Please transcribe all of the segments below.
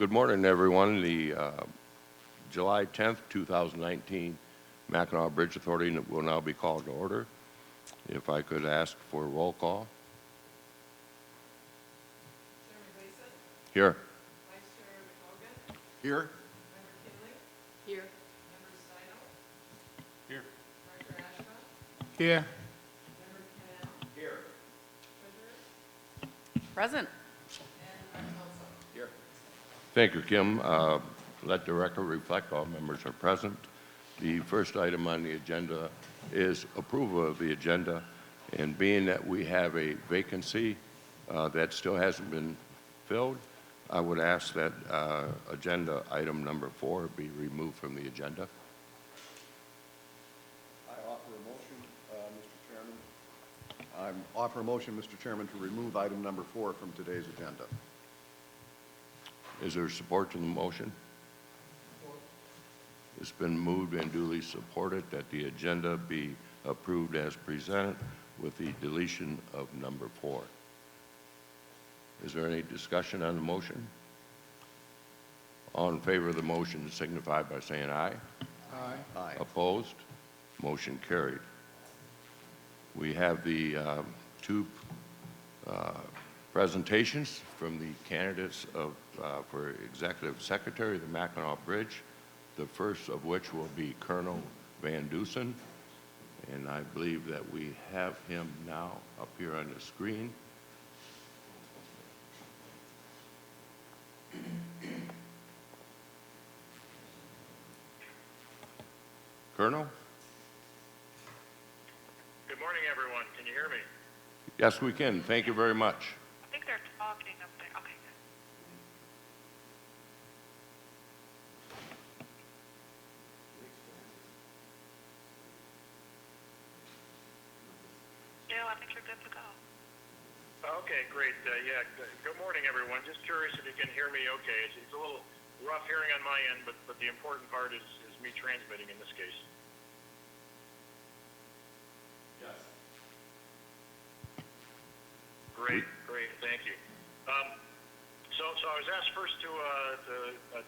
Good morning, everyone. The July 10th, 2019 Mackinac Bridge Authority will now be called to order. If I could ask for a roll call. Chairman Dusen. Here. Vice Chair McCogan. Here. Member Kinley. Here. Member Steino. Here. Director Ashcraft. Here. Member Canal. Here. Treasurer. Present. And our counsel. Here. Thank you, Kim. Let the record reflect all members are present. The first item on the agenda is approval of the agenda. And being that we have a vacancy that still hasn't been filled, I would ask that agenda item number 4 be removed from the agenda. I offer a motion, Mr. Chairman. I offer a motion, Mr. Chairman, to remove item number 4 from today's agenda. Is there support to the motion? It's been moved and duly supported that the agenda be approved as presented with the deletion of number 4. Is there any discussion on the motion? All in favor of the motion signify by saying aye. Aye. Aye. Opposed? Motion carried. We have the two presentations from the candidates for Executive Secretary of the Mackinac Bridge, the first of which will be Colonel Van Dusen, and I believe that we have him now up here on the screen. Colonel? Good morning, everyone. Can you hear me? Yes, we can. Thank you very much. I think they're talking up there. Okay, good. Dale, I think you're good to go. Okay, great. Good morning, everyone. Just curious if you can hear me okay. It's a little rough hearing on my end, but the important part is me transmitting in this case. Yes. Great, thank you. So I was asked first to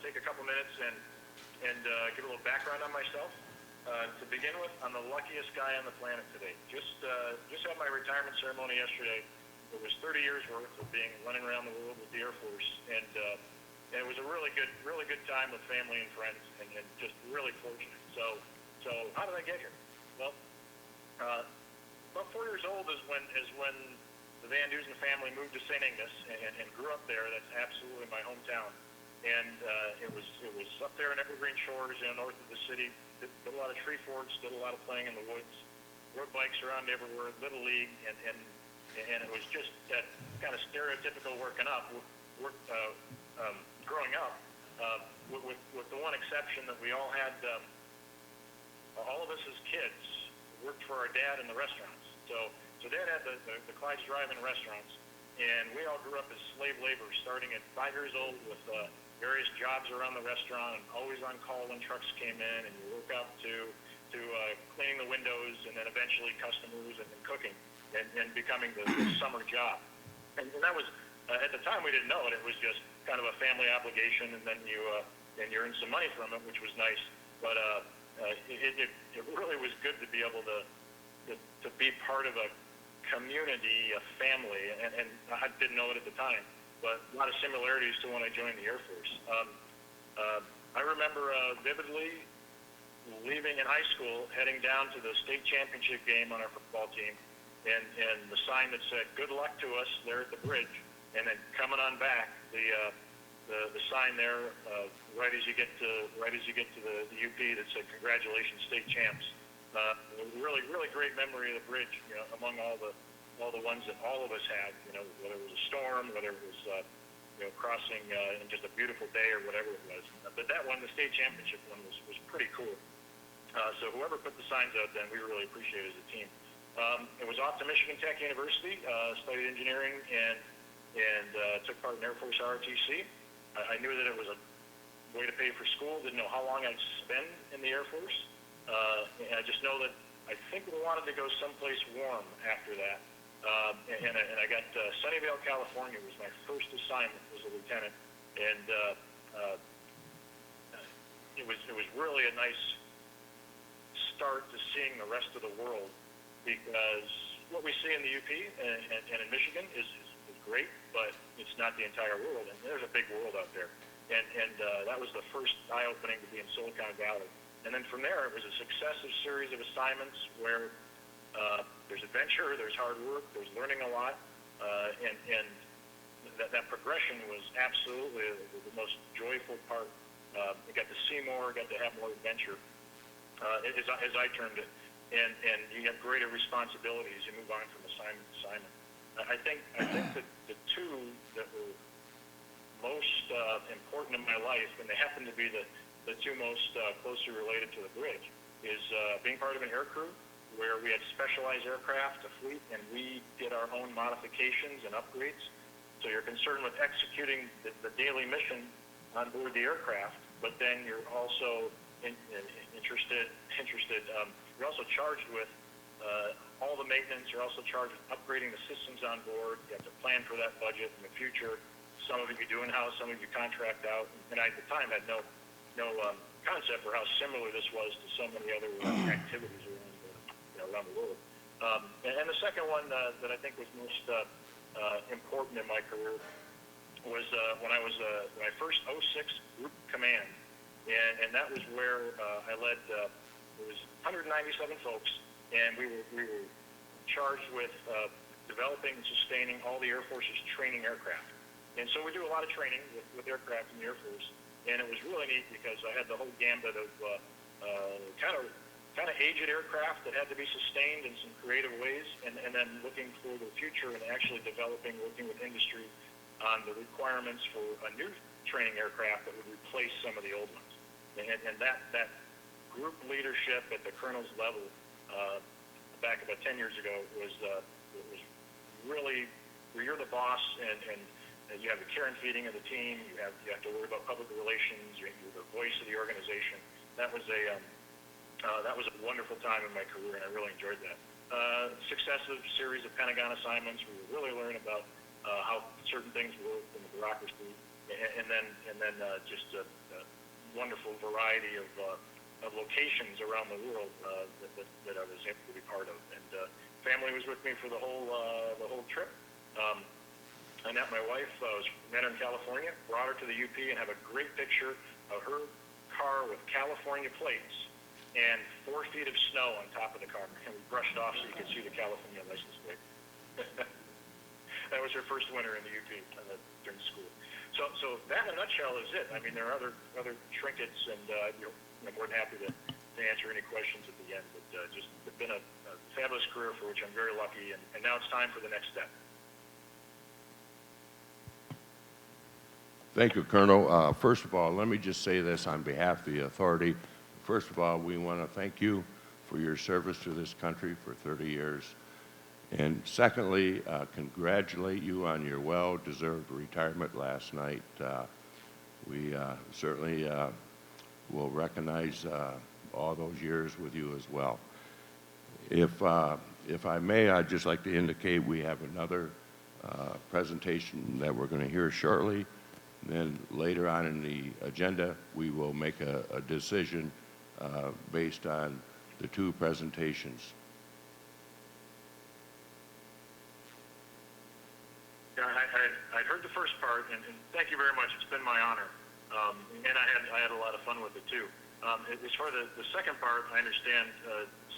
take a couple minutes and give a little background on myself. To begin with, I'm the luckiest guy on the planet today. Just had my retirement ceremony yesterday. It was 30 years worth of running around the world with the Air Force, and it was a really good time with family and friends, and just really fortunate. So how did I get here? Well, about 4 years old is when the Van Dusen family moved to St. Ignace and grew up there. That's absolutely my hometown. And it was up there in Evergreen Shores, north of the city. Did a lot of tree forts, did a lot of playing in the woods, rode bikes around everywhere, Little League, and it was just that kind of stereotypical growing up, with the one exception that we all had, all of us as kids worked for our dad in the restaurants. So Dad had the Clyde's Drive-In restaurants, and we all grew up as slave laborers, starting at 5 years old with various jobs around the restaurant, and always on call when trucks came in, and you work up to cleaning the windows, and then eventually customers, and then cooking, and becoming the summer job. And that was, at the time we didn't know it. It was just kind of a family obligation, and then you earn some money from it, which was nice. But it really was good to be able to be part of a community, a family, and I didn't know it at the time, but a lot of similarities to when I joined the Air Force. I remember vividly leaving in high school, heading down to the state championship game on our football team, and the sign that said "Good luck to us" there at the bridge, and then coming on back, the sign there right as you get to the UP that said "Congratulations, state champs." Really great memory of the bridge, among all the ones that all of us had, whether it was a storm, whether it was crossing in just a beautiful day or whatever it was. But that one, the state championship one, was pretty cool. So whoever put the signs out then, we really appreciate it as a team. It was off to Michigan Tech University, studied engineering, and took part in Air Force ROTC. I knew that it was a way to pay for school. Didn't know how long I'd spend in the Air Force. And I just know that I think we wanted to go someplace warm after that. And I got Sunnyvale, California was my first assignment as a lieutenant. And uh, it was really a nice start to seeing the rest of the world, because what we see in the UP and in Michigan is great, but it's not the entire world, and there's a big world out there. And that was the first eye-opening to be in Silicon Valley. And then from there, it was a successive series of assignments where there's adventure, there's hard work, there's learning a lot, and that progression was absolutely the most joyful part. I got to see more, got to have more adventure, as I termed it, and you have greater responsibilities. You move on from assignment to assignment. I think that the two that were most important in my life, and they happen to be the two most closely related to the bridge, is being part of an air crew where we had specialized aircraft, a fleet, and we did our own modifications and upgrades. So you're concerned with executing the daily mission on board the aircraft, but then you're also interested. You're also charged with all the maintenance. You're also charged with upgrading the systems on board. You have to plan for that budget in the future. Some of it you do in-house, some of it you contract out. And I, at the time, had no concept for how similar this was to so many other activities around the world. And the second one that I think was most important in my career was when I first 06 Group Command, and that was where I led. It was 197 folks, and we were charged with developing and sustaining all the Air Force's training aircraft. And so we do a lot of training with aircraft in the Air Force, and it was really neat because I had the whole gambit of kind of aged aircraft that had to be sustained in some creative ways, and then looking for the future and actually developing, working with industry on the requirements for a new training aircraft that would replace some of the old ones. And that group leadership at the colonel's level back about 10 years ago was really where you're the boss and you have the care and feeding of the team. You have to worry about public relations. You're the voice of the organization. That was a wonderful time in my career, and I really enjoyed that. Successive series of Pentagon assignments. We would really learn about how certain things work in the bureaucracy, and then just a wonderful variety of locations around the world that I was able to be part of. And family was with me for the whole trip. I met my wife. Met her in California, brought her to the UP, and have a great picture of her car with California plates and 4 feet of snow on top of the car, and we brushed off so you could see the California license plate. That was her first winter in the UP during school. So that in a nutshell is it. I mean, there are other trinkets, and I'm more than happy to answer any questions at the end. But just it's been a fabulous career for which I'm very lucky, and now it's time for the next step. Thank you, Colonel. First of all, let me just say this on behalf of the authority. First of all, we want to thank you for your service to this country for 30 years. And secondly, congratulate you on your well-deserved retirement last night. We certainly will recognize all those years with you as well. If I may, I'd just like to indicate we have another presentation that we're going to hear shortly. Then later on in the agenda, we will make a decision based on the 2 presentations. Yeah, I heard the first part, and thank you very much. It's been my honor, and I had a lot of fun with it too. As far as the second part, I understand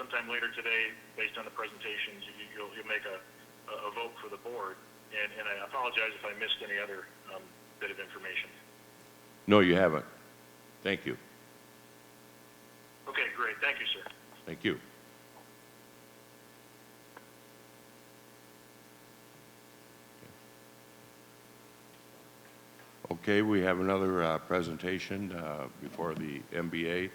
sometime later today, based on the presentations, you'll make a vote for the board, and I apologize if I missed any other bit of information. No, you haven't. Thank you. Okay, great. Thank you, sir. Thank you. Okay, we have another presentation before the MBA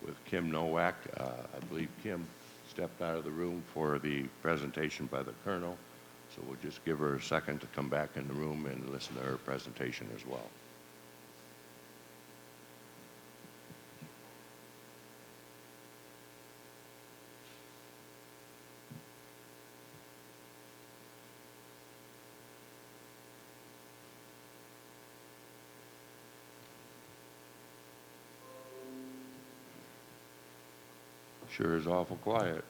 with Kim Nowak. I believe Kim stepped out of the room for the presentation by the Colonel, so we'll just give her a second to come back in the room and listen to her presentation as well. Sure is awful quiet.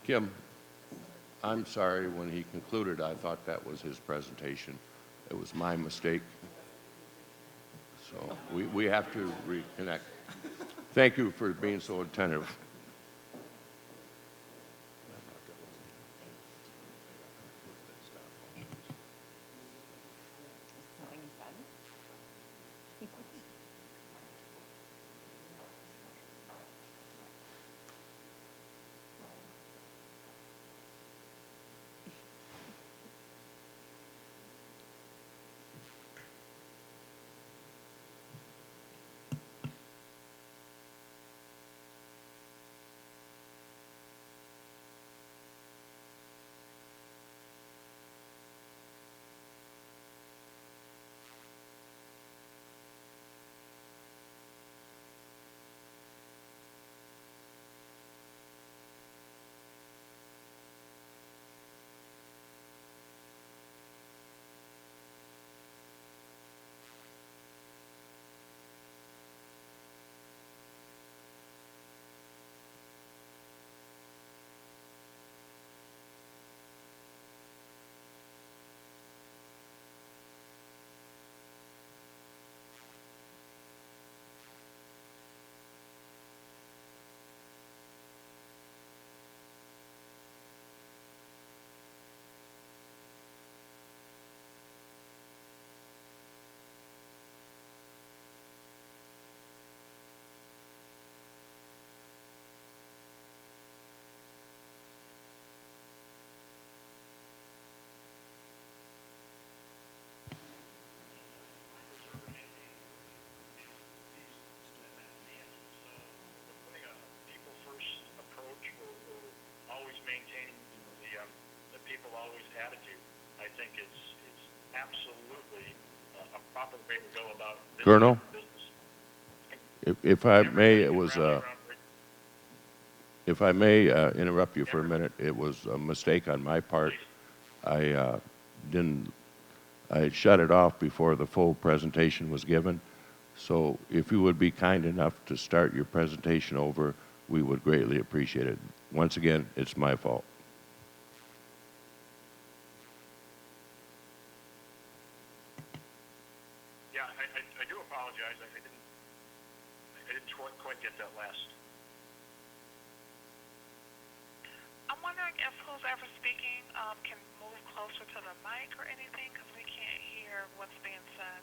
Kim, I'm sorry, when he concluded, I thought that was his presentation. It was my mistake. So we have to reconnect. Thank you for being so attentive. Putting a people-first approach or always maintaining the people-always attitude, I think is absolutely a proper way to go about this Colonel? business. If I may, it was, Rally around great- if I may interrupt you for a minute, it was a mistake on my part. I didn't, I shut it off before the full presentation was given. So if you would be kind enough to start your presentation over, we would greatly appreciate it. Once again, it's my fault. Yeah, I do apologize. I didn't quite get that last. I'm wondering if who's ever speaking can move closer to the mic or anything, because we can't hear what's being said.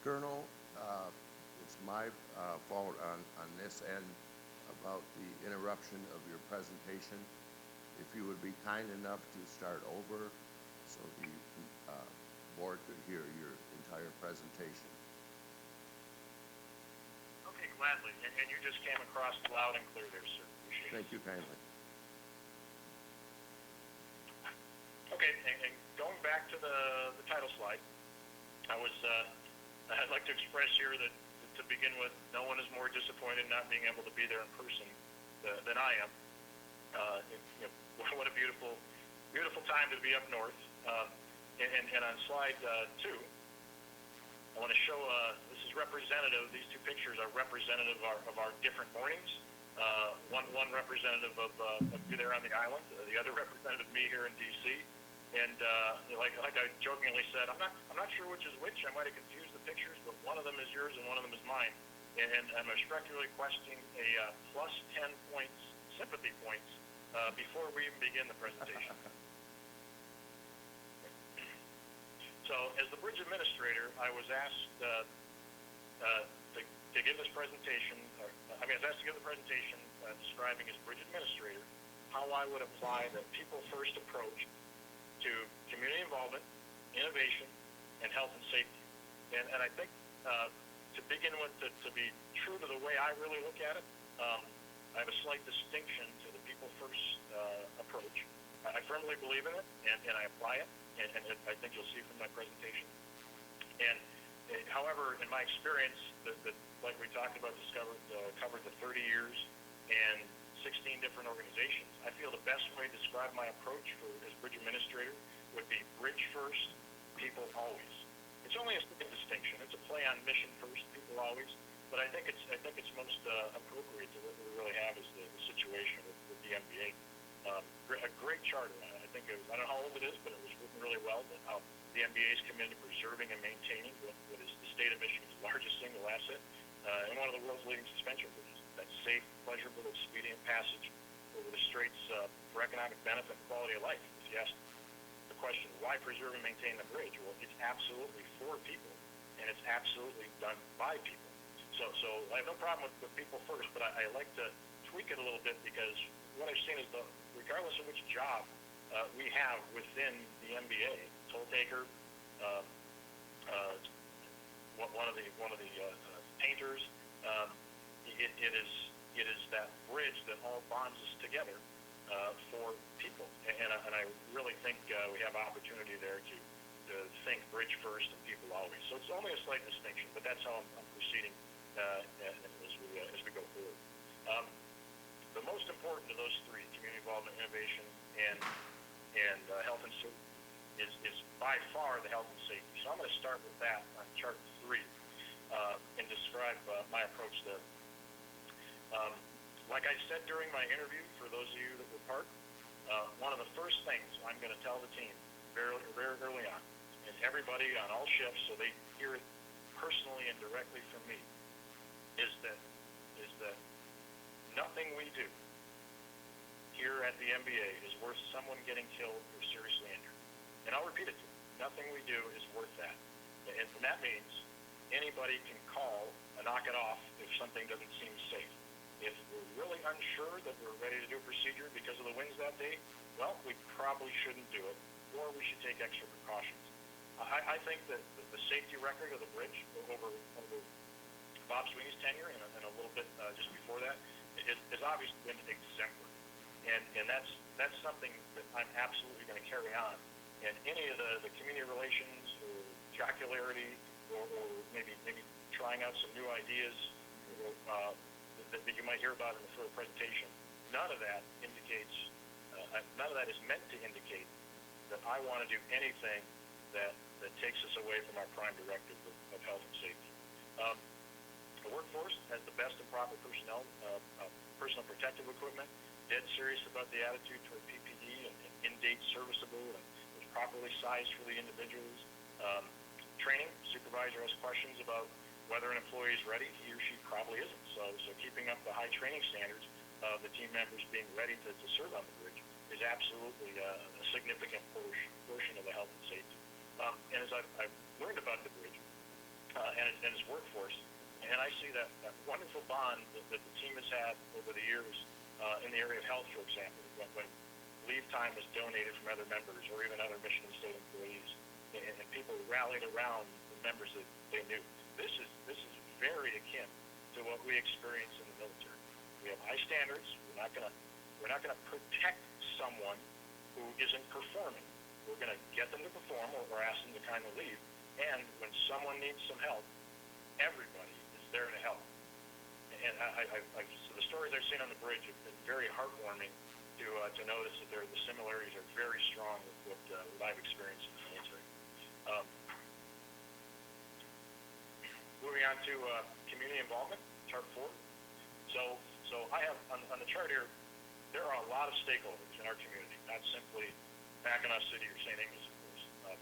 Colonel, it's my fault on this end about the interruption of your presentation. If you would be kind enough to start over so the board could hear your entire presentation. Okay, gladly. And you just came across loud and clear there, sir. Appreciate it. Thank you kindly. Okay, and going back to the title slide, I'd like to express here that to begin with, no one is more disappointed not being able to be there in person than I am. What a beautiful time to be up north. And on slide 2, I want to show, this is representative, these two pictures are representative of our different mornings. One representative of you there on the island, the other representative of me here in D.C. And like I jokingly said, I'm not sure which is which. I might have confused the pictures, but one of them is yours and one of them is mine. And I'm respectfully requesting a plus 10 points, sympathy points, before we even begin the presentation. So, as the bridge administrator, I was asked to give this presentation. I was asked to give the presentation describing as bridge administrator how I would apply the people-first approach to community involvement, innovation, and health and safety. And I think to begin with, to be way I really look at it. I have a slight distinction to the people first approach. I firmly believe in it, and I apply it, and I think you'll see from my presentation. And however, in my experience, like we talked about, covered the 30 years and 16 different organizations. I feel the best way to describe my approach as bridge administrator would be bridge first, people always. It's only a slight distinction. It's a play on mission first, people always. But I think it's most appropriate to what we really have is the situation with the MBA. A great charter. I think it was, I don't know how old it is, but it was written really well. That how the MBA is committed to preserving and maintaining what is the state of Michigan's largest single asset and one of the world's leading suspension bridges. That safe, pleasurable, expedient passage over the straits for economic benefit and quality of life. If you ask the question, why preserve and maintain the bridge? Well, it's absolutely for people, and it's absolutely done by people. So I have no problem with people first, but I like to tweak it a little bit because what I've seen is regardless of which job we have within the MBA, toll taker, one of the painters, it is that bridge that all bonds us together for people, and I really think we have opportunity there to think bridge first and people always. So it's only a slight distinction, but that's how I'm proceeding as we go forward. The most important of those three, community involvement, innovation, and health and safety, is by far the health and safety. So I'm going to start with that on chart 3 and describe my approach there. Like I said during my interview, for those of you that were part, one of the first things I'm going to tell the team very, very early on, and everybody on all shifts, so they hear it personally and directly from me, is that nothing we do here at the MBA is worth someone getting killed or seriously injured. And I'll repeat it to you. Nothing we do is worth that. And that means anybody can call and knock it off if something doesn't seem safe. If we're really unsure that we're ready to do a procedure because of the winds that day, well, we probably shouldn't do it, or we should take extra precautions. I think that the safety record of the bridge over Bob Sweeney's tenure and a little bit just before that has obviously been exemplary. And that's something that I'm absolutely going to carry on. And any of the community relations or jocularity or maybe trying out some new ideas that you might hear about in the further presentation, none of that is meant to indicate that I want to do anything that takes us away from our prime directive of health and safety. The workforce has the best and proper personal protective equipment, dead serious about the attitude toward PPE and in-date serviceable and was properly sized for the individuals. Training, supervisor has questions about whether an employee is ready. He or she probably isn't. So keeping up the high training standards of the team members being ready to serve on the bridge is absolutely a significant portion of the health and safety. And as I've learned about the bridge and its workforce, and I see that wonderful bond that the team has had over the years in the area of health, for example, when leave time was donated from other members or even other Michigan State employees, and people rallied around the members that they knew. This is very akin to what we experience in the military. We have high standards. We're not gonna protect someone who isn't performing. We're gonna get them to perform or ask them to kindly leave. And when someone needs some help, everybody is there to help. And so the stories I've seen on the bridge have been very heartwarming to notice that the similarities are very strong with what I've experienced in the military. Moving on to community involvement, chart 4. So I have on the chart here, there are a lot of stakeholders in our community, not simply Mackinac City or St. Ignace, of course.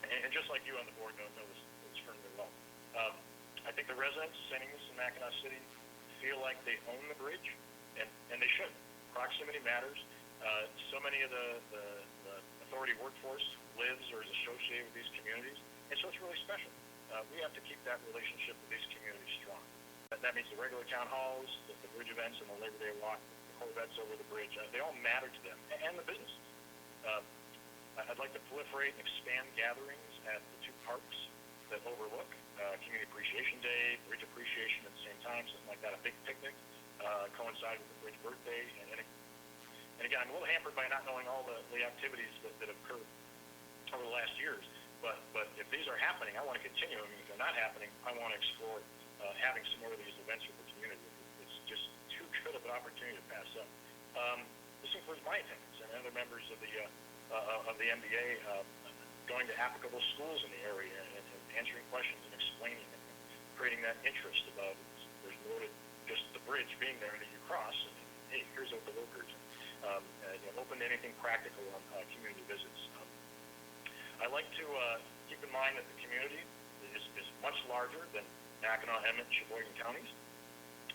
And just like you on the board know this firmly well. I think the residents of St. Ignace and Mackinac City feel like they own the bridge, and they should. Proximity matters. So many of the authority workforce lives or is associated with these communities, and so it's really special. We have to keep that relationship with these communities strong. That means the regular town halls, the bridge events, and the Labor Day walk, the Corvettes over the bridge, they all matter to them, and the businesses. I'd like to proliferate and expand gatherings at the 2 parks that overlook Community Appreciation Day, Bridge Appreciation at the same time. time, something like that, a big picnic, coincide with the bridge birthday. And again, I'm a little hampered by not knowing all the activities that have occurred over the last years. But if these are happening, I want to continue them. If they're not happening, I want to explore having some more of these events with the community. It's just too good of an opportunity to pass up. This includes my attendance and other members of the MBA going to applicable schools in the area and answering questions and explaining and creating that interest about there's more to just the bridge being there that you cross. And hey, here's the workers. Open to anything practical on community visits. I like to keep in mind that the community is much larger than Mackinac, Emmett, Sheboygan counties.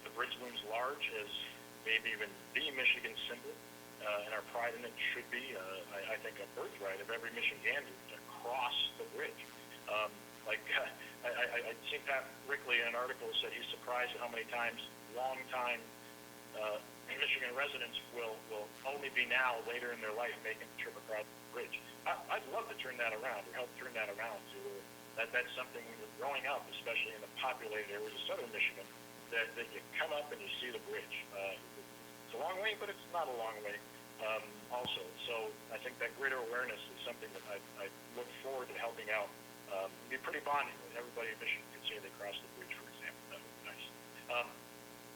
The bridge looms large as maybe even the Michigan symbol, and our pride in it should be, I think, a birthright of every Michigander to cross the bridge. I'd seen Pat Rickley in an article said he's surprised at how many times long-time Michigan residents will only be now later in their life making the trip across the bridge. I'd love to turn that around or help turn that around to that's something when you're growing up, especially in the populated areas of southern Michigan, that you come up and you see the bridge. It's a long way, but it's not a long way also. So I think that greater awareness is something that I look forward to helping out. It'd be pretty bonding when everybody in Michigan could say they crossed the bridge, for example. That would be nice.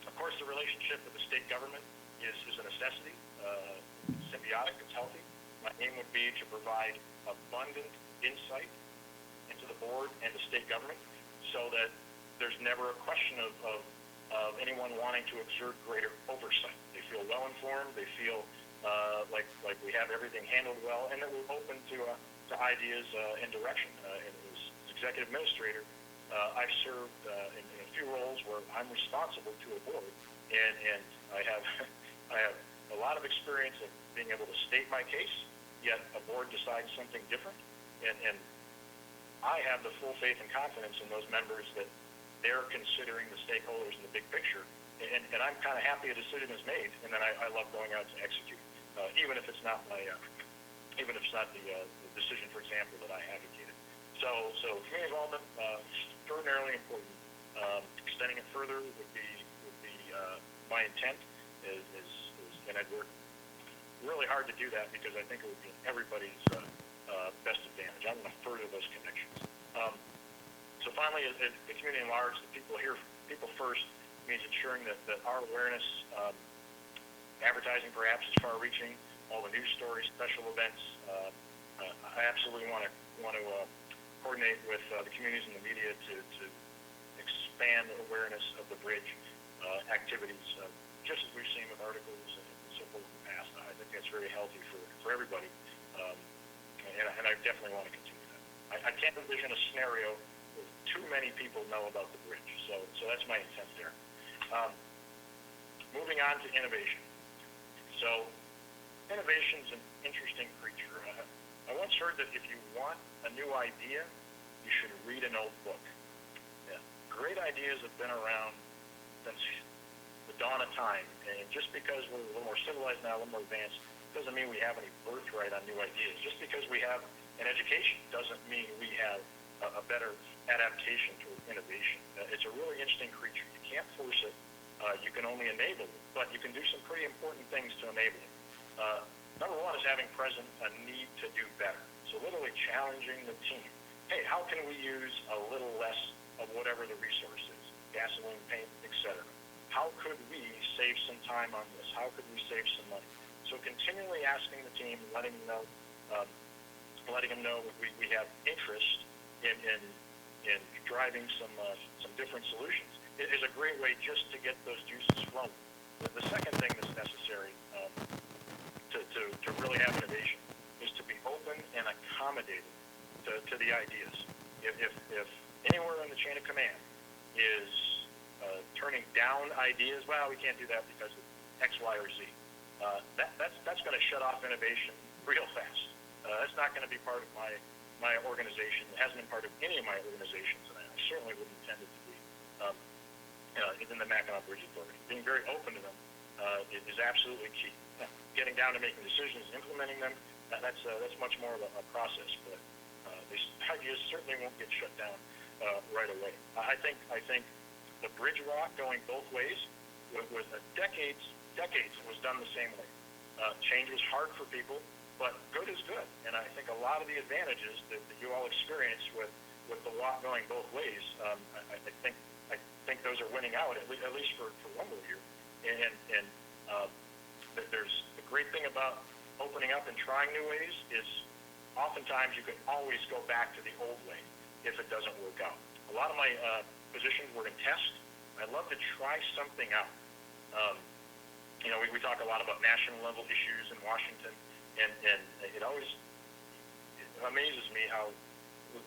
Of course, the relationship with the state government is a necessity, symbiotic, it's healthy. My aim would be to provide abundant insight into the board and the state government so that there's never a question of anyone wanting to exert greater oversight. They feel well informed, they feel like we have everything handled well, and that we're open to ideas and direction. And as executive administrator, I've served in a few roles where I'm responsible to a board, and I have a lot of experience of being able to state my case, yet a board decides something different, and I have the full faith and confidence in those members that they're considering the stakeholders in the big picture, and I'm kind of happy a decision is made, and then I love going out to execute, even if it's not the decision, for example, that I advocated. So community involvement extraordinarily important. Extending it further would be my intent, and I'd work really hard to do that because I think it would be in everybody's best advantage. I want to further those connections. So finally, the community at large, the people first means ensuring that our awareness, advertising perhaps is far-reaching, all the news stories, special events. I absolutely want to coordinate with the communities and the media to expand awareness of the bridge activities, just as we've seen with articles and so forth in the past. I think that's very healthy for everybody, and I definitely want to continue that. I can't envision a scenario where too many people know about the bridge, so that's my intent there. Moving on to innovation. So innovation's an interesting creature. I once heard that if you want a new idea, you should read an old book. Yeah. Great ideas have been around since the dawn of time, and just because we're a little more civilized now, a little more advanced, doesn't mean we have any birthright on new ideas. Just because we have an education doesn't mean we have a better adaptation to innovation. It's a really interesting creature. You can't force it. You can only enable it, but you can do some pretty important things to enable it. Number one is having present a need to do better. So literally challenging the team. Hey, how can we use a little less of whatever the resource is? Gasoline, paint, etc. How could we save some time on this? How could we save some money? So continually asking the team, letting them know we have interest in driving some different solutions. It is a great way just to get those juices flowing. The second thing that's necessary to really have innovation is to be open and accommodating to the ideas. If anywhere in the chain of command is turning down ideas, well, we can't do that because of X, Y, or Z. That's going to shut off innovation real fast. That's not going to be part of my organization. It hasn't been part of any of my organizations, and I certainly wouldn't intend it to be in the Mackinac Bridge Authority. Being very open to them is absolutely key. Getting down to making decisions, implementing them, that's much more of a process. But these ideas certainly won't get shut down right away. I think the bridge walk going both ways was decades it was done the same way. Change was hard for people, but good is good. And I think a lot of the advantages that you all experience with the walk going both ways, I think those are winning out, at least for one more year. And there's the great thing about opening up and trying new ways is oftentimes you can always go back to the old way if it doesn't work out. A lot of my positions were in test. I love to try something out. We talk a lot about national level issues in Washington, and it always amazes me how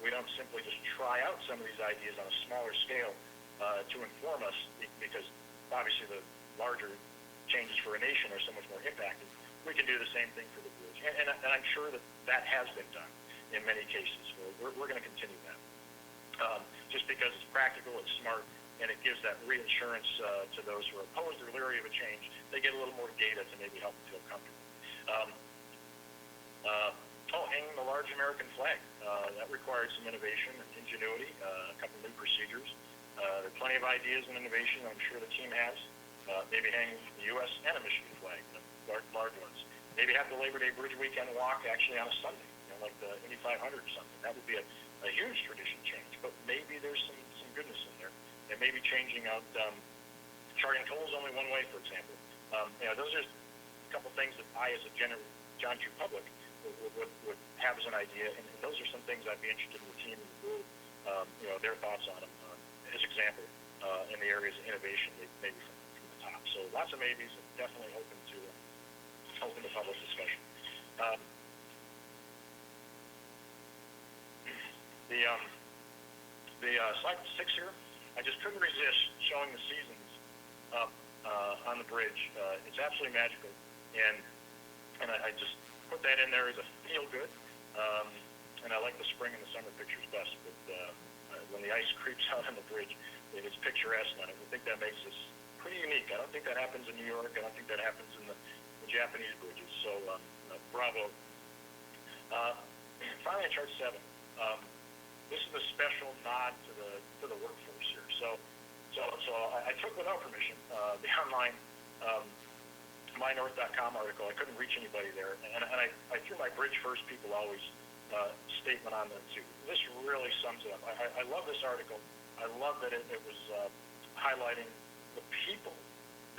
we don't simply just try out some of these ideas on a smaller scale to inform us, because obviously the larger changes for a nation are so much more impacted. We can do the same thing for the bridge, and I'm sure that has been done in many cases. We're going to continue that, just because it's practical, it's smart, and it gives that reassurance to those who are opposed or leery of a change. They get a little more data to maybe help them feel comfortable. Hanging the large American flag. That required some innovation and ingenuity, a couple new procedures. There are plenty of ideas and innovation I'm sure the team has. Maybe hanging the U.S. and a Michigan flag, large ones. Maybe have the Labor Day Bridge Weekend walk actually on a Sunday, like the Indy 500 or something. That would be a huge tradition change, but maybe there's some goodness in there. And maybe changing out charging tolls only one way, for example. Those are a couple things that I, as a John Q. public, would have as an idea, and those are some things I'd be interested in the team and the board, their thoughts on them, as example, in the areas of innovation, maybe from the top. So lots of maybes, and definitely open to public discussion. The slide 6 here, I just couldn't resist showing the seasons up on the bridge. It's absolutely magical, and I just put that in there as a feel good. And I like the spring and the summer pictures best. But when the ice creeps out on the bridge, it's picturesque on it. I think that makes us pretty unique. I don't think that happens in New York. I don't think that happens in the Japanese bridges. So bravo. Finally, on chart 7. This is a special nod to the workforce here. So I took, without permission, the online mynorth.com article. I couldn't reach anybody there, and I threw my Bridge First People Always statement on there too. This really sums it up. I love this article. I love that it was highlighting the people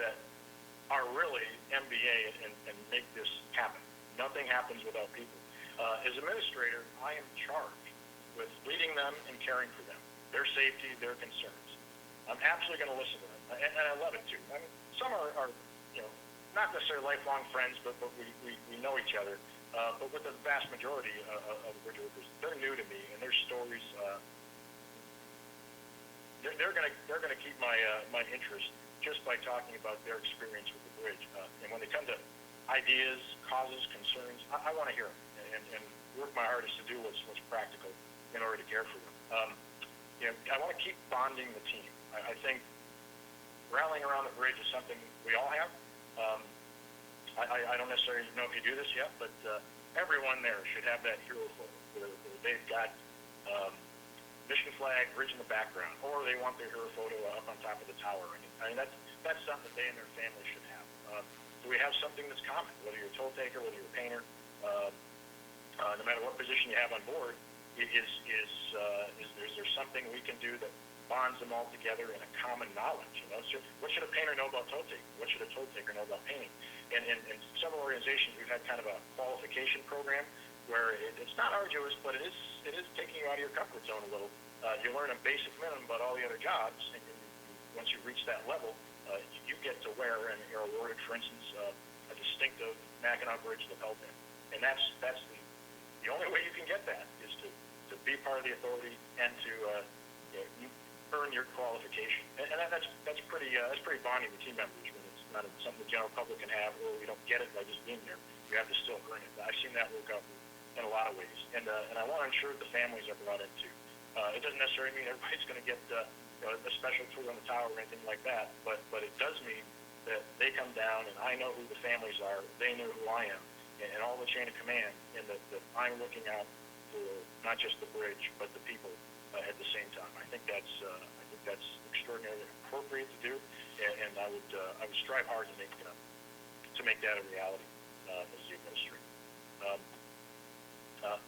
that are really MBA and make this happen. Nothing happens without people. As administrator, I am charged with leading them and caring for them, their safety, their concerns. I'm absolutely going to listen to them, and I love it too. I mean, some are not necessarily lifelong friends, but we know each other. But with the vast majority of the bridge workers, they're new to me, and their stories, they're going to keep my interest just by talking about their experience with the bridge. And when they come to ideas, causes, concerns, I want to hear them and work my hardest to do what's practical in order to care for them. I want to keep bonding the team. I think rallying around the bridge is something we all have. I don't necessarily know if you do this yet, but everyone there should have that hero photo where they've got Michigan flag, bridge in the background, or they want their hero photo up on top of the tower. I mean that's something that they and their family should have. So we have something that's common, whether you're a toll taker, whether you're a painter, no matter what position you have on board, is there something we can do that bonds them all together in a common knowledge? So what should a painter know about toll taking? What should a toll taker know about painting? And in several organizations, we've had kind of a qualification program where it's not arduous, but it is taking you out of your comfort zone a little. You learn a basic minimum about all the other jobs, and once you reach that level, you get to wear and you're awarded, for instance, a distinctive Mackinac Bridge lapel pin. And that's the only way you can get that is to be part of the authority and to earn your qualification. And that's pretty bonding with team members when it's not something the general public can have, or we don't get it by just being there. You have to still earn it. I've seen that work out in a lot of ways, and I want to ensure that the families are brought in too. It doesn't necessarily mean everybody's going to get a special tour on the tower or anything like that, but it does mean that they come down and I know who the families are, they know who I am, and all the chain of command, and that I'm looking out for not just the bridge but the people at the same time. I think that's extremely extraordinarily appropriate to do, and I would strive hard to make that a reality as the administrator.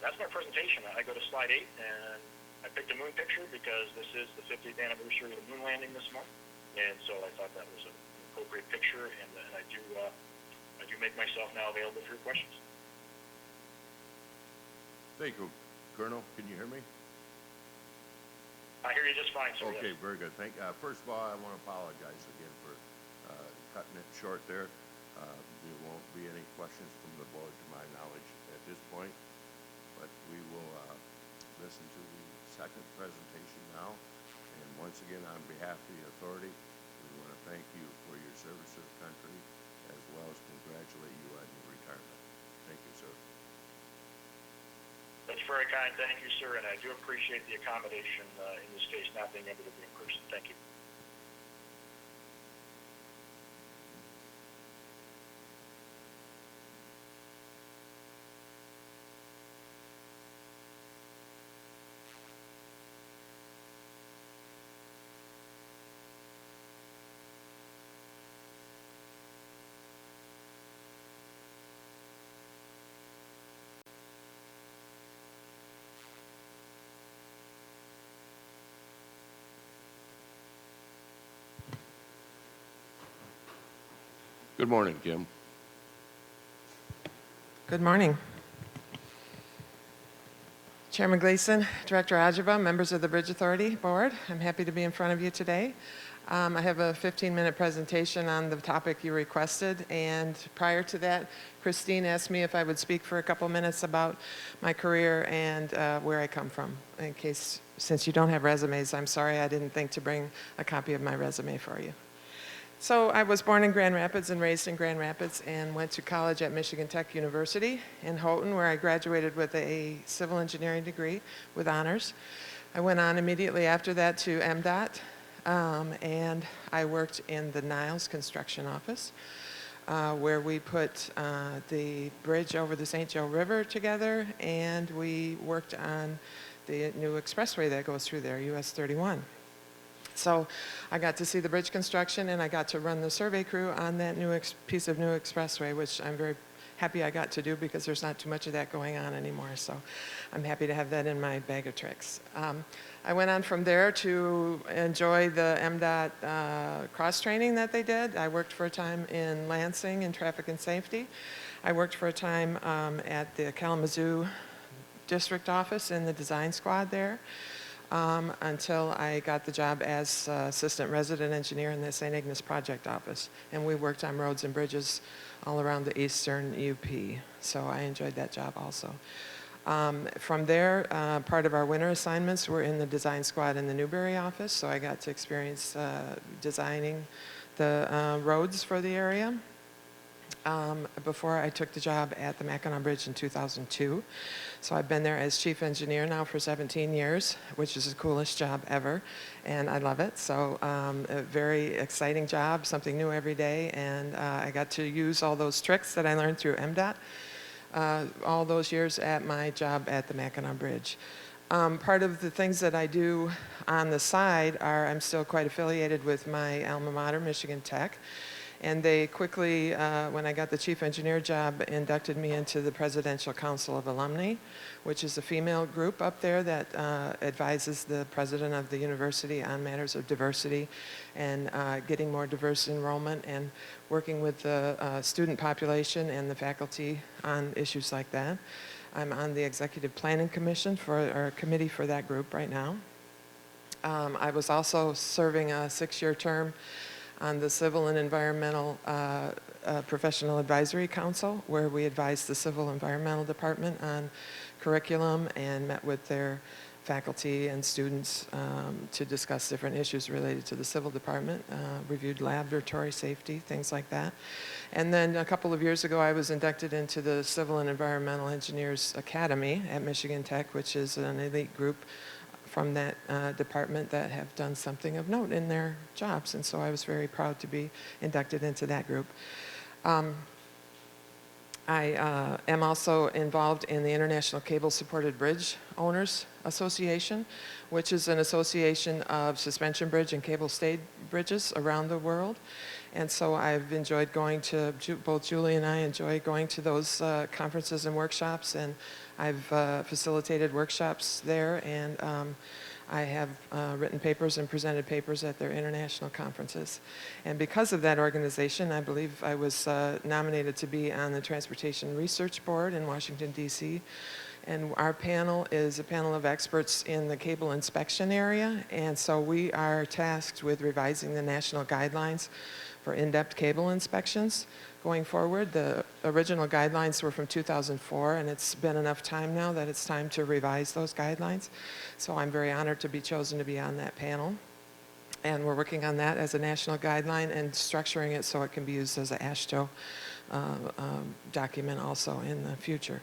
That's my presentation. I go to slide 8, and I picked a moon picture because this is the 50th anniversary of the moon landing this month, and so I thought that was an appropriate picture, and I do make myself now available for your questions. Thank you, Colonel. Can you hear me? I hear you just fine, sir. Okay, Yes. very good. First of all, I want to apologize again for cutting it short there. There won't be any questions from the board to my knowledge at this point, but we will listen to the second presentation now. And once again, on behalf of the authority, we want to thank you for your service to the country, as well as congratulate you on your retirement. Thank you, sir. That's very kind. Thank you, sir, and I do appreciate the accommodation in this case, not being able to be in person. Thank you. Good morning, Kim. Good morning. Chairman Gleason, Director Ajaba, members of the Bridge Authority Board, I'm happy to be in front of you today. I have a 15-minute presentation on the topic you requested, and prior to that, Christine asked me if I would speak for a couple minutes about my career and where I come from. Since you don't have resumes, I'm sorry I didn't think to bring a copy of my resume for you. So I was born in Grand Rapids and raised in Grand Rapids and went to college at Michigan Tech University in Houghton, where I graduated with a civil engineering degree with honors. I went on immediately after that to MDOT, and I worked in the Niles construction office, where we put the bridge over the St. Joe River together, and we worked on the new expressway that goes through there, US 31. So I got to see the bridge construction, and I got to run the survey crew on that new piece of new expressway, which I'm very happy I got to do because there's not too much of that going on anymore. So I'm happy to have that in my bag of tricks. I went on from there to enjoy the MDOT cross-training that they did. I worked for a time in Lansing in traffic and safety. I worked for a time at the Kalamazoo district office in the design squad there. Until I got the job as assistant resident engineer in the St. Ignace project office. And we worked on roads and bridges all around the eastern UP. So I enjoyed that job also. From there, part of our winter assignments were in the design squad in the Newberry office. So I got to experience designing the roads for the area. Before I took the job at the Mackinac Bridge in 2002. So I've been there as chief engineer now for 17 years, which is the coolest job ever, and I love it. So a very exciting job, something new every day, and I got to use all those tricks that I learned through MDOT all those years at my job at the Mackinac Bridge. Part of the things that I do on the side are I'm still quite affiliated with my alma mater, Michigan Tech. And they quickly, when I got the chief engineer job, inducted me into the Presidential Council of Alumni, which is a female group up there that advises the president of the university on matters of diversity and getting more diverse enrollment and working with the student population and the faculty on issues like that. I'm on the Executive Planning Commission or committee for that group right now. I was also serving a 6-year term on the Civil and Environmental Professional Advisory Council, where we advised the Civil Environmental Department on curriculum and met with their faculty and students to discuss different issues related to the Civil Department, reviewed laboratory safety, things like that. And then a couple of years ago, I was inducted into the Civil and Environmental Engineers Academy at Michigan Tech, which is an elite group from that department that have done something of note in their jobs. And so I was very proud to be inducted into that group. I am also involved in the International Cable Supported Bridge Owners Association, which is an association of suspension bridge and cable stayed bridges around the world. And so I've enjoyed going to, both Julie and I enjoy going to those conferences and workshops, and I've facilitated workshops there, and I have written papers and presented papers at their international conferences. And because of that organization, I believe I was nominated to be on the Transportation Research Board in Washington, D.C. And our panel is a panel of experts in the cable inspection area. And so we are tasked with revising the national guidelines for in-depth cable inspections going forward. The original guidelines were from 2004, and it's been enough time now that it's time to revise those guidelines. So I'm very honored to be chosen to be on that panel. And we're working on that as a national guideline and structuring it so it can be used as an AASHTO document also in the future.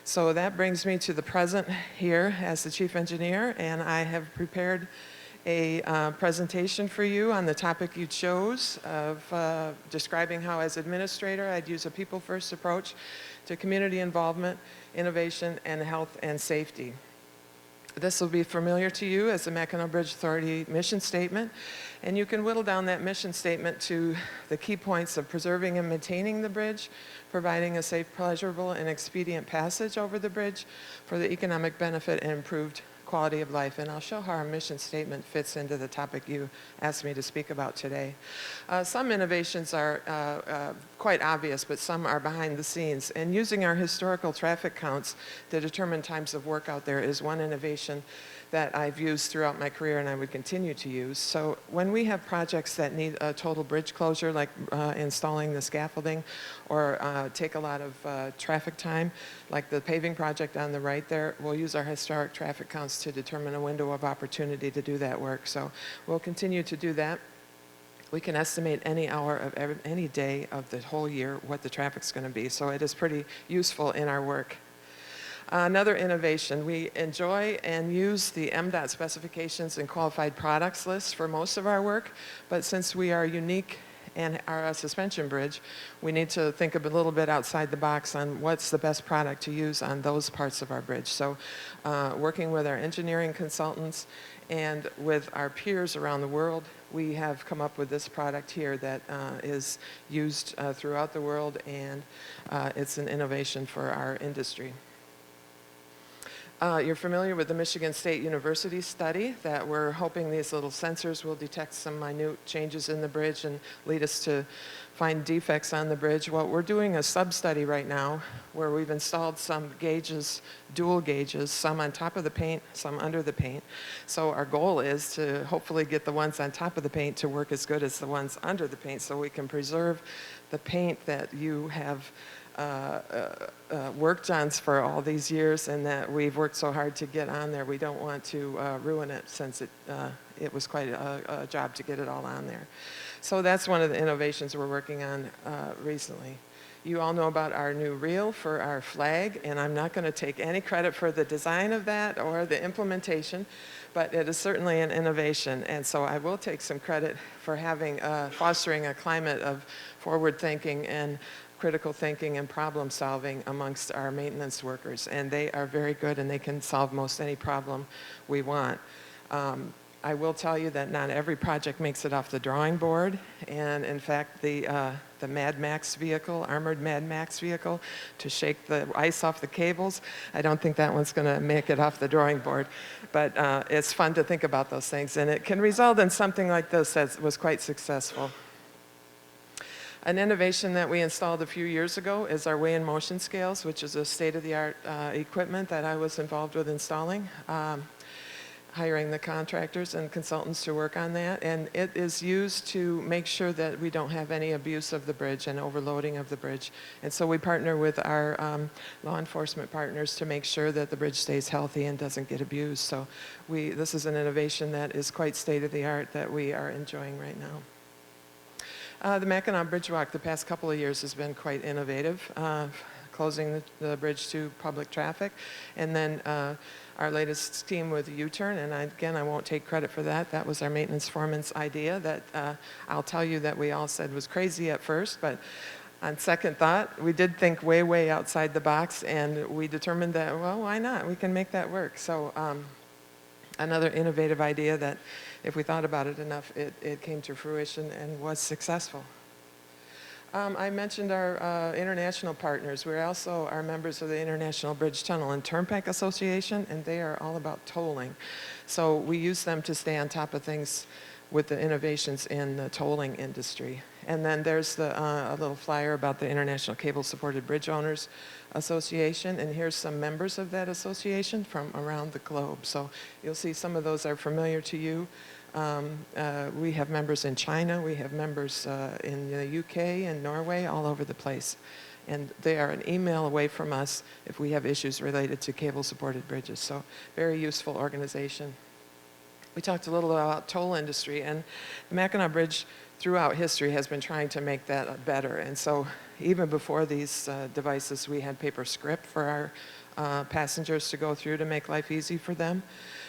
So that brings me to the present here as the chief engineer, and I have prepared a presentation for you on the topic you chose of describing how, as administrator, I'd use a people-first approach to community involvement, innovation, and health and safety. This will be familiar to you as the Mackinac Bridge Authority mission statement, and you can whittle down that mission statement to the key points of preserving and maintaining the bridge, providing a safe, pleasurable, and expedient passage over the bridge for the economic benefit and improved quality of life. And I'll show how our mission statement fits into the topic you asked me to speak about today. Some innovations are quite obvious, but some are behind the scenes. And using our historical traffic counts to determine times of work out there is one innovation that I've used throughout my career and I would continue to use. So when we have projects that need a total bridge closure, like installing the scaffolding, or take a lot of traffic time, like the paving project on the right there, we'll use our historic traffic counts to determine a window of opportunity to do that work. So we'll continue to do that. We can estimate any hour of any day of the whole year what the traffic's going to be. So it is pretty useful in our work. Another innovation, we enjoy and use the MDOT specifications and qualified products list for most of our work, but since we are unique and are a suspension bridge, we need to think a little bit outside the box on what's the best product to use on those parts of our bridge. So working with our engineering consultants and with our peers around the world, we have come up with this product here that is used throughout the world, and it's an innovation for our industry. You're familiar with the Michigan State University study that we're hoping these little sensors will detect some minute changes in the bridge and lead us to find defects on the bridge. Well, we're doing a sub-study right now where we've installed some gauges, dual gauges, some on top of the paint, some under the paint. So our goal is to hopefully get the ones on top of the paint to work as good as the ones under the paint so we can preserve the paint that you have worked on for all these years and that we've worked so hard to get on there. We don't want to ruin it since it was quite a job to get it all on there. So that's one of the innovations we're working on recently. You all know about our new reel for our flag, and I'm not going to take any credit for the design of that or the implementation, but it is certainly an innovation. And so I will take some credit for having fostering a climate of forward thinking and critical thinking and problem solving amongst our maintenance workers. And they are very good, and they can solve most any problem we want. I will tell you that not every project makes it off the drawing board. And in fact, the Mad Max vehicle, armored Mad Max vehicle, to shake the ice off the cables, I don't think that one's going to make it off the drawing board. But it's fun to think about those things. And it can result in something like this that was quite successful. An innovation that we installed a few years ago is our weigh and motion scales, which is a state-of-the-art equipment that I was involved with installing, hiring the contractors and consultants to work on that. And it is used to make sure that we don't have any abuse of the bridge and overloading of the bridge. And so we partner with our law enforcement partners to make sure that the bridge stays healthy and doesn't get abused. So this is an innovation that is quite state-of-the-art that we are enjoying right now. The Mackinac Bridge Walk the past couple of years has been quite innovative, closing the bridge to public traffic. And then our latest scheme with U-turn, and again, I won't take credit for that. That was our maintenance foreman's idea that I'll tell you that we all said was crazy at first, but On second thought, we did think way, way outside the box, and we determined that, well, why not? We can make that work. So another innovative idea that if we thought about it enough, it came to fruition and was successful. I mentioned our international partners. We also are members of the International Bridge Tunnel and Turnpike Association, and they are all about tolling. So we use them to stay on top of things with the innovations in the tolling industry. And then there's a little flyer about the International Cable Supported Bridge Owners Association, and here's some members of that association from around the globe. So you'll see some of those are familiar to you. We have members in China, we have members in the UK and Norway, all over the place. And they are an email away from us if we have issues related to cable-supported bridges. So very useful organization. We talked a little about toll industry, and the Mackinac Bridge throughout history has been trying to make that better. And so even before these devices, we had paper script for our passengers to go through to make life easy for them.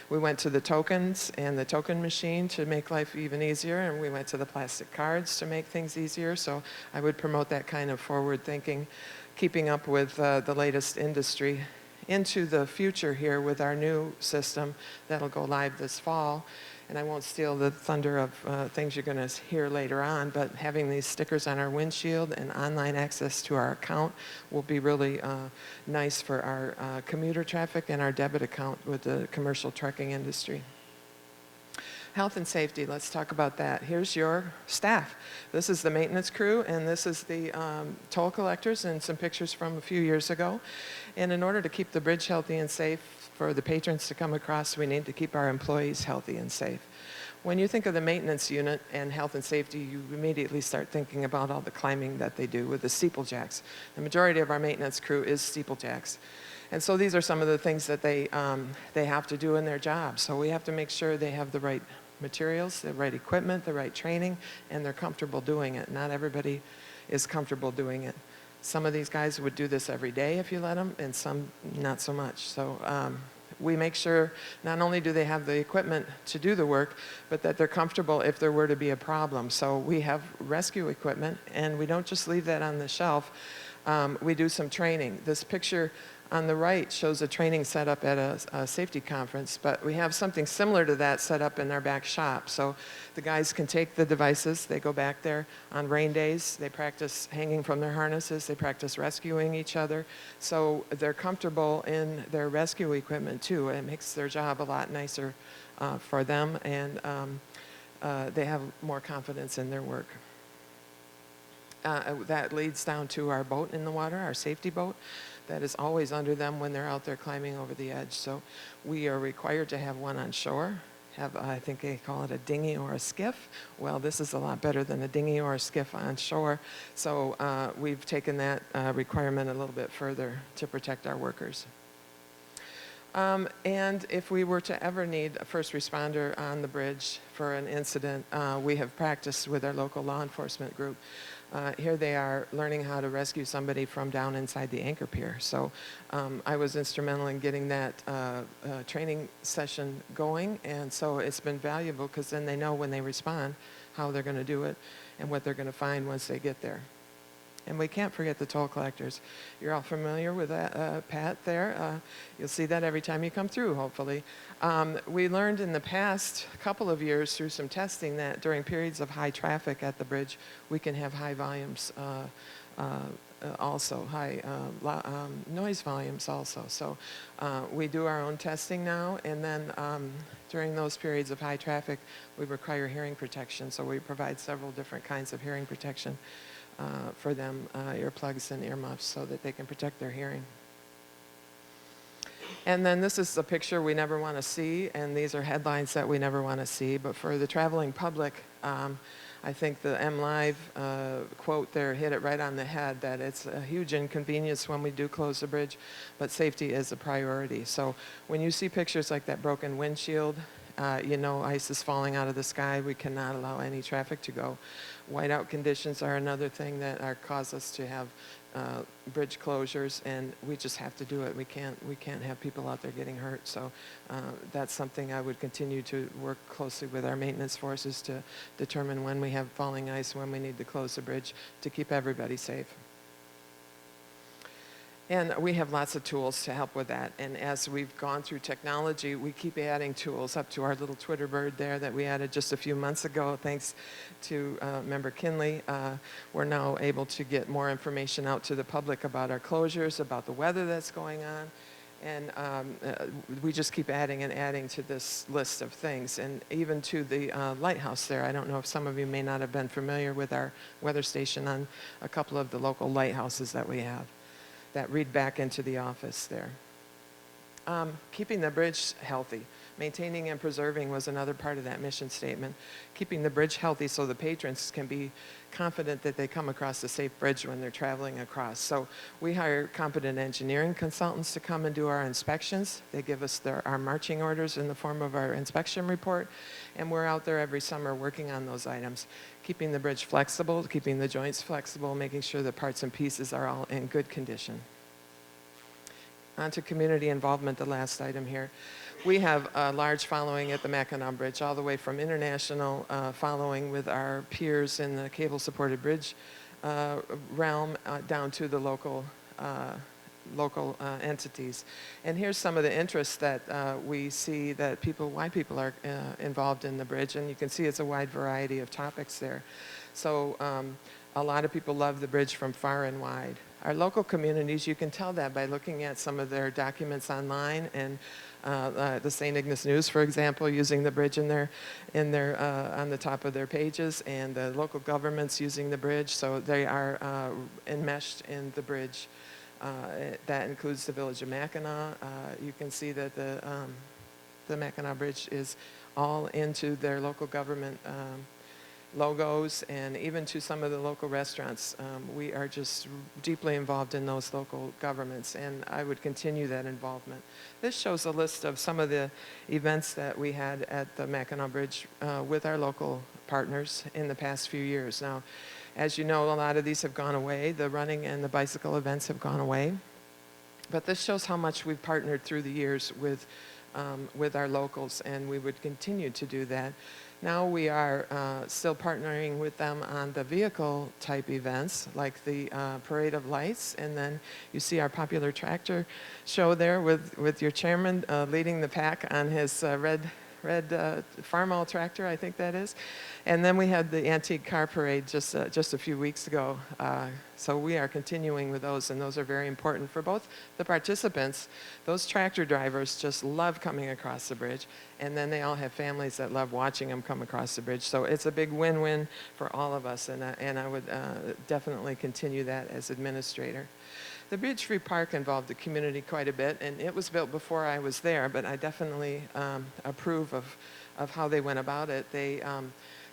We went to the tokens and the token machine to make life even easier, and we went to the plastic cards to make things easier. So I would promote that kind of forward thinking, keeping up with the latest industry into the future here with our new system that'll go live this fall. And I won't steal the thunder of things you're going to hear later on, but having these stickers on our windshield and online access to our account will be really nice for our commuter traffic and our debit account with the commercial trucking industry. Health and safety, let's talk about that. Here's your staff. This is the maintenance crew, and this is the toll collectors, and some pictures from a few years ago. And in order to keep the bridge healthy and safe for the patrons to come across, we need to keep our employees healthy and safe. When you think of the maintenance unit and health and safety, you immediately start thinking about all the climbing that they do with the steeplejacks. The majority of our maintenance crew is steeplejacks. And so these are some of the things that they have to do in their job. So we have to make sure they have the right materials, the right equipment, the right training, and they're comfortable doing it. Not everybody is comfortable doing it. Some of these guys would do this every day if you let them, and some not so much. So we make sure not only do they have the equipment to do the work, but that they're comfortable if there were to be a problem. So we have rescue equipment, and we don't just leave that on the shelf. We do some training. This picture on the right shows a training setup at a safety conference, but we have something similar to that set up in our back shop. So the guys can take the devices, they go back there on rain days, they practice hanging from their harnesses, they practice rescuing each other. So they're comfortable in their rescue equipment too. It makes their job a lot nicer for them, and they have more confidence in their work. That leads down to our boat in the water, our safety boat. That is always under them when they're out there climbing over the edge. So we are required to have one on shore, I think they call it a dinghy or a skiff. Well, this is a lot better than a dinghy or a skiff on shore. So we've taken that requirement a little bit further to protect our workers. And if we were to ever need a first responder on the bridge for an incident, we have practiced with our local law enforcement group. Here they are learning how to rescue somebody from down inside the anchor pier. So I was instrumental in getting that training session going, and so it's been valuable because then they know when they respond how they're going to do it and what they're going to find once they get there. And we can't forget the toll collectors. You're all familiar with that, Pat, there. You'll see that every time you come through, hopefully. We learned in the past couple of years through some testing that during periods of high traffic at the bridge, we can have high volumes also, high noise volumes also. So we do our own testing now, and then during those periods of high traffic, we require hearing protection. So we provide several different kinds of hearing protection for them, earplugs and earmuffs, so that they can protect their hearing. And then this is a picture we never want to see, and these are headlines that we never want to see. But for the traveling public, I think the MLive quote there hit it right on the head, that it's a huge inconvenience when we do close the bridge, but safety is a priority. So when you see pictures like that broken windshield Ice is falling out of the sky. We cannot allow any traffic to go. Whiteout conditions are another thing that cause us to have bridge closures, and we just have to do it. We can't have people out there getting hurt. So that's something I would continue to work closely with our maintenance forces to determine when we have falling ice, when we need to close the bridge to keep everybody safe. And we have lots of tools to help with that. And as we've gone through technology, we keep adding tools up to our little Twitter bird there that we added just a few months ago. Thanks to Member Kinley, we're now able to get more information out to the public about our closures, about the weather that's going on. And we just keep adding and adding to this list of things. And even to the lighthouse there, I don't know if some of you may not have been familiar with our weather station on a couple of the local lighthouses that we have that read back into the office there. Keeping the bridge healthy. Maintaining and preserving was another part of that mission statement. Keeping the bridge healthy so the patrons can be confident that they come across a safe bridge when they're traveling across. So we hire competent engineering consultants to come and do our inspections. They give us our marching orders in the form of our inspection report, and we're out there every summer working on those items. Keeping the bridge flexible, keeping the joints flexible, making sure the parts and pieces are all in good condition. On to community involvement, the last item here. We have a large following at the Mackinac Bridge, all the way from international following with our peers in the cable-supported bridge realm down to the local entities. And here's some of the interests that we see that why people are involved in the bridge. And you can see it's a wide variety of topics there. So a lot of people love the bridge from far and wide. Our local communities, you can tell that by looking at some of their documents online, and the St. Ignace News, for example, using the bridge on the top of their pages, and the local governments using the bridge, so they are enmeshed in the bridge. That includes the village of Mackinac. You can see that the Mackinac Bridge is all into their local government logos, and even to some of the local restaurants. We are just deeply involved in those local governments, and I would continue that involvement. This shows a list of some of the events that we had at the Mackinac Bridge with our local partners in the past few years. Now, as you know, a lot of these have gone away. The running and the bicycle events have gone away. But this shows how much we've partnered through the years with our locals, and we would continue to do that. Now we are still partnering with them on the vehicle type events like the Parade of Lights, and then you see our popular tractor show there with your chairman leading the pack on his red Farmall tractor, I think that is. And then we had the antique car parade just a few weeks ago. So we are continuing with those, and those are very important for both the participants. Those tractor drivers just love coming across the bridge, and then they all have families that love watching them come across the bridge. So it's a big win-win for all of us, and I would definitely continue that as administrator. The Bridge-Free Park involved the community quite a bit, and it was built before I was there, but I definitely approve of how they went about it. They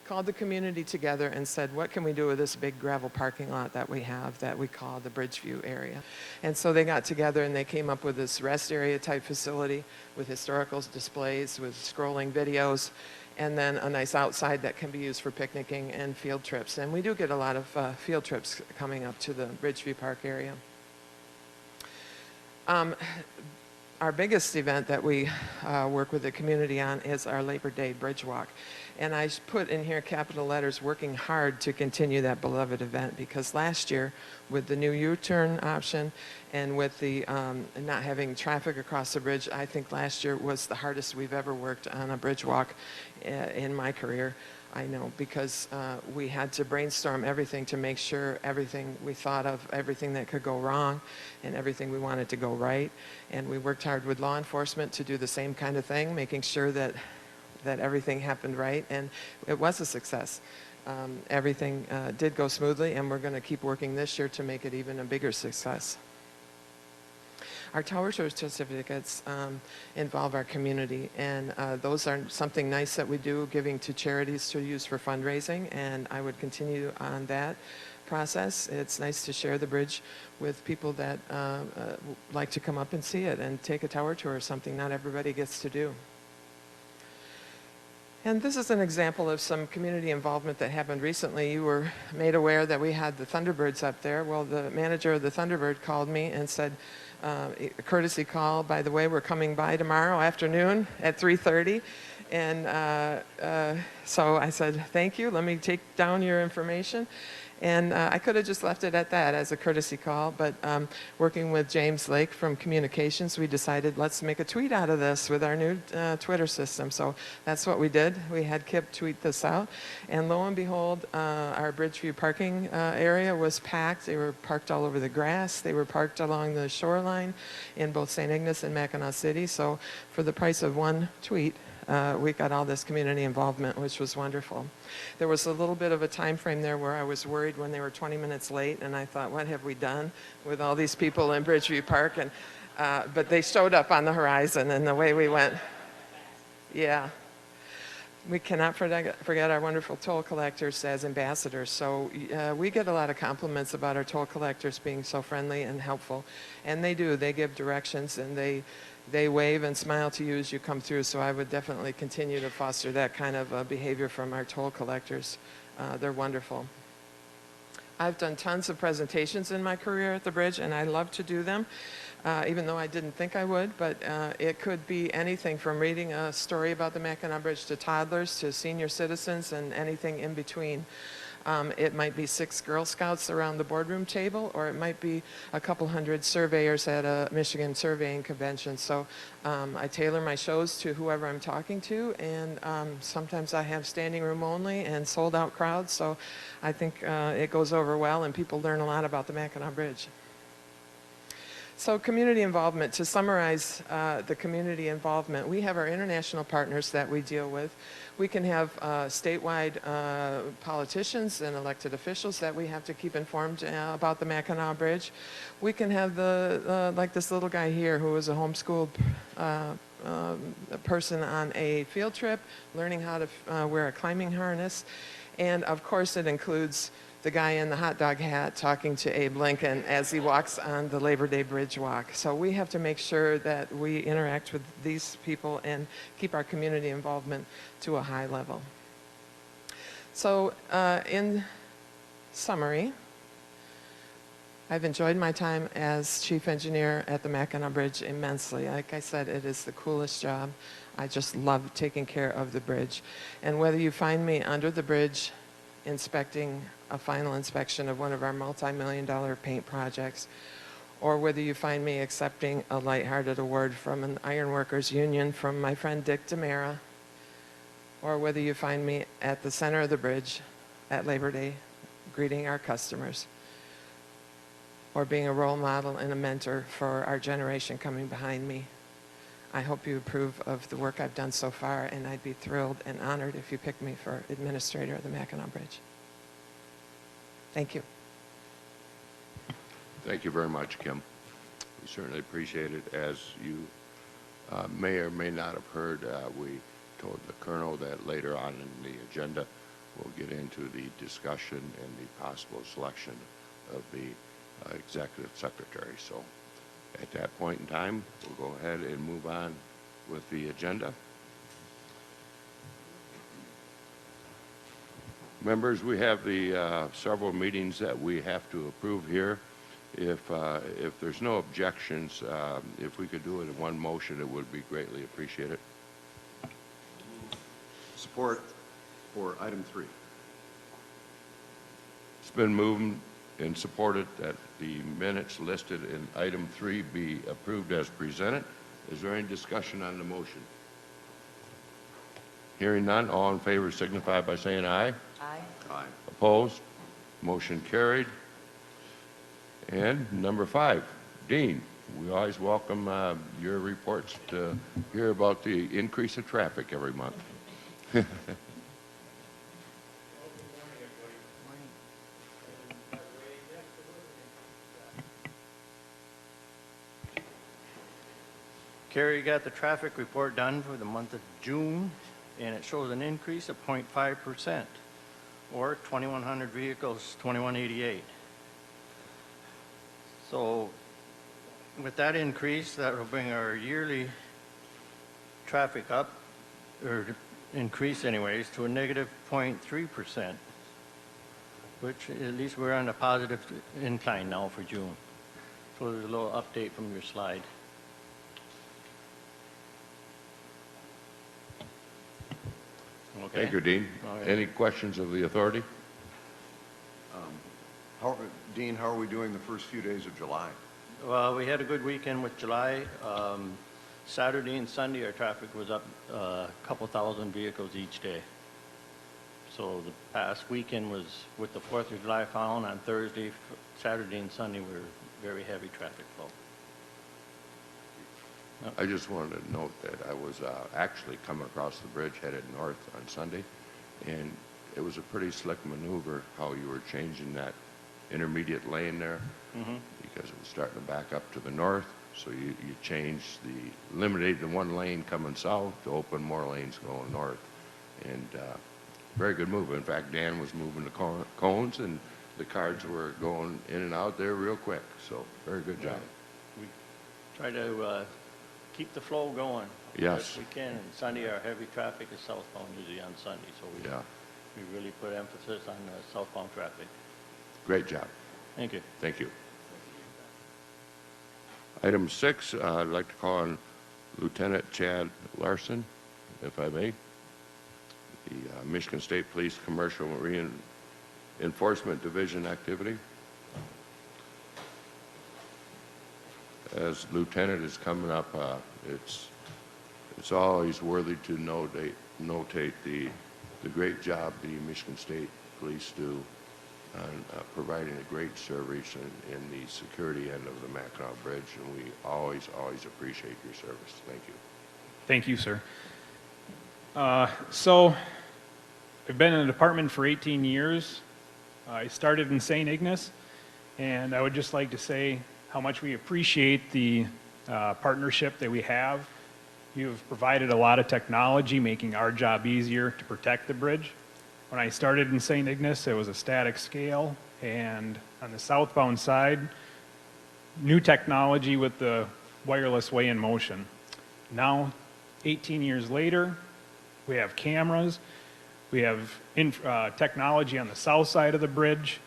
called the community together and said, what can we do with this big gravel parking lot that we have that we call the Bridgeview area? And so they got together and they came up with this rest area type facility with historical displays, with scrolling videos, and then a nice outside that can be used for picnicking and field trips. And we do get a lot of field trips coming up to the Bridgeview Park area. Our biggest event that we work with the community on is our Labor Day Bridge Walk. And I put in here capital letters, working hard to continue that beloved event, because last year with the new U-turn option and with the not having traffic across the bridge, I think last year was the hardest we've ever worked on a bridge walk in my career. I know, because we had to brainstorm everything to make sure everything we thought of, everything that could go wrong and everything we wanted to go right. And we worked hard with law enforcement to do the same kind of thing, making sure that everything happened right. And it was a success. Everything did go smoothly, and we're going to keep working this year to make it even a bigger success. Our tower certificates involve our community, and those are something nice that we do, giving to charities to use for fundraising, and I would continue on that process. It's nice to share the bridge with people that like to come up and see it and take a tower tour, something not everybody gets to do. And this is an example of some community involvement that happened recently. You were made aware that we had the Thunderbirds up there. Well, the manager of the Thunderbird called me and said, a courtesy call, by the way, we're coming by tomorrow afternoon at 3:30. And so I said, thank you, let me take down your information. And I could have just left it at that as a courtesy call, but working with James Lake from Communications, we decided let's make a tweet out of this with our new Twitter system. So that's what we did. We had Kip tweet this out. And lo and behold, our Bridgeview parking area was packed. They were parked all over the grass. They were parked along the shoreline in both St. Ignace and Mackinac City. So for the price of one tweet, we got all this community involvement, which was wonderful. There was a little bit of a time frame there where I was worried when they were 20 minutes late, and I thought, what have we done with all these people in Bridgeview Park? And but they showed up on the horizon, and the way we went, yeah. We cannot forget our wonderful toll collectors as ambassadors. So we get a lot of compliments about our toll collectors being so friendly and helpful, and they do. They give directions, and they wave and smile to you as you come through, so I would definitely continue to foster that kind of behavior from our toll collectors. They're wonderful. I've done tons of presentations in my career at the bridge, and I love to do them, even though I didn't think I would, but it could be anything from reading a story about the Mackinac Bridge to toddlers to senior citizens and anything in between. It might be 6 Girl Scouts around the boardroom table, or it might be a couple hundred surveyors at a Michigan surveying convention. So I tailor my shows to whoever I'm talking to, and sometimes I have standing room only and sold out crowds. So I think it goes over well, and people learn a lot about the Mackinac Bridge. So community involvement, to summarize the community involvement, we have our international partners that we deal with. We can have statewide politicians and elected officials that we have to keep informed about the Mackinac Bridge. We can have like this little guy here who is a homeschooled person on a field trip, learning how to wear a climbing harness. And of course it includes the guy in the hot dog hat talking to Abe Lincoln as he walks on the Labor Day Bridge Walk. So we have to make sure that we interact with these people and keep our community involvement to a high level. So in summary, I've enjoyed my time as chief engineer at the Mackinac Bridge immensely. Like I said, it is the coolest job. I just love taking care of the bridge. And whether you find me under the bridge inspecting a final inspection of one of our multi-million-dollar paint projects, or whether you find me accepting a lighthearted award from an ironworkers union from my friend Dick DeMera, or whether you find me at the center of the bridge at Labor Day greeting our customers, or being a role model and a mentor for our generation coming behind me. I hope you approve of the work I've done so far, and I'd be thrilled and honored if you pick me for administrator of the Mackinac Bridge. Thank you. Thank you very much, Kim. We certainly appreciate it. As you may or may not have heard, we told the Colonel that later on in the agenda, we'll get into the discussion and the possible selection of the executive secretary. So at that point in time, we'll go ahead and move on with the agenda. Members, we have the several meetings that we have to approve here. If there's no objections, if we could do it in one motion, it would be greatly appreciated. Support for item 3. It's been moved and supported that the minutes listed in item 3 be approved as presented. Is there any discussion on the motion? Hearing none, all in favor signify by saying aye. Aye. Aye. Opposed? Motion carried. And number 5, Dean, we always welcome your reports to hear about the increase of traffic every month. Carrie got the traffic report done for the month of June, and it shows an increase of 0.5%, or 2,100 vehicles, 2,188. So with that increase, that will bring our yearly traffic up, or increase anyways to a negative 0.3%, which at least we're on a positive incline now for June. So there's a little update from your slide. Okay. Thank you, Dean. All right. Any questions of the authority? Dean, how are we doing the first few days of July? Well, we had a good weekend with July. Saturday and Sunday, our traffic was up a couple thousand vehicles each day. So the past weekend was with the 4th of July following on Thursday, Saturday and Sunday were very heavy traffic flow. I just wanted to note that I was actually coming across the bridge headed north on Sunday, and it was a pretty slick maneuver how you were changing that intermediate lane there, because it was starting to back up to the north. So you changed eliminated the one lane coming south to open more lanes going north. And very good move. In fact, Dan was moving the cones, and the cars were going in and out there real quick. So very good job. We try to keep the flow going. Yes. As we can. And Sunday, our heavy traffic is southbound usually on Sunday, so we really put emphasis on southbound traffic. Great job. Thank you. Thank you. Item 6, I'd like to call on Lieutenant Chad Larson, if I may. The Michigan State Police Commercial Marine Enforcement Division activity. As Lieutenant is coming up, it's always worthy to notate the great job the Michigan State Police do on providing a great service in the security end of the Mackinac Bridge, and we always appreciate your service. Thank you. Thank you, sir. So, I've been in the department for 18 years. I started in St. Ignace, and I would just like to say how much we appreciate the partnership that we have. You've provided a lot of technology, making our job easier to protect the bridge. When I started in St. Ignace, it was a static scale, and on the southbound side, new technology with the wireless weigh in motion. Now, 18 years later, we have cameras, we have technology on the south side of the bridge,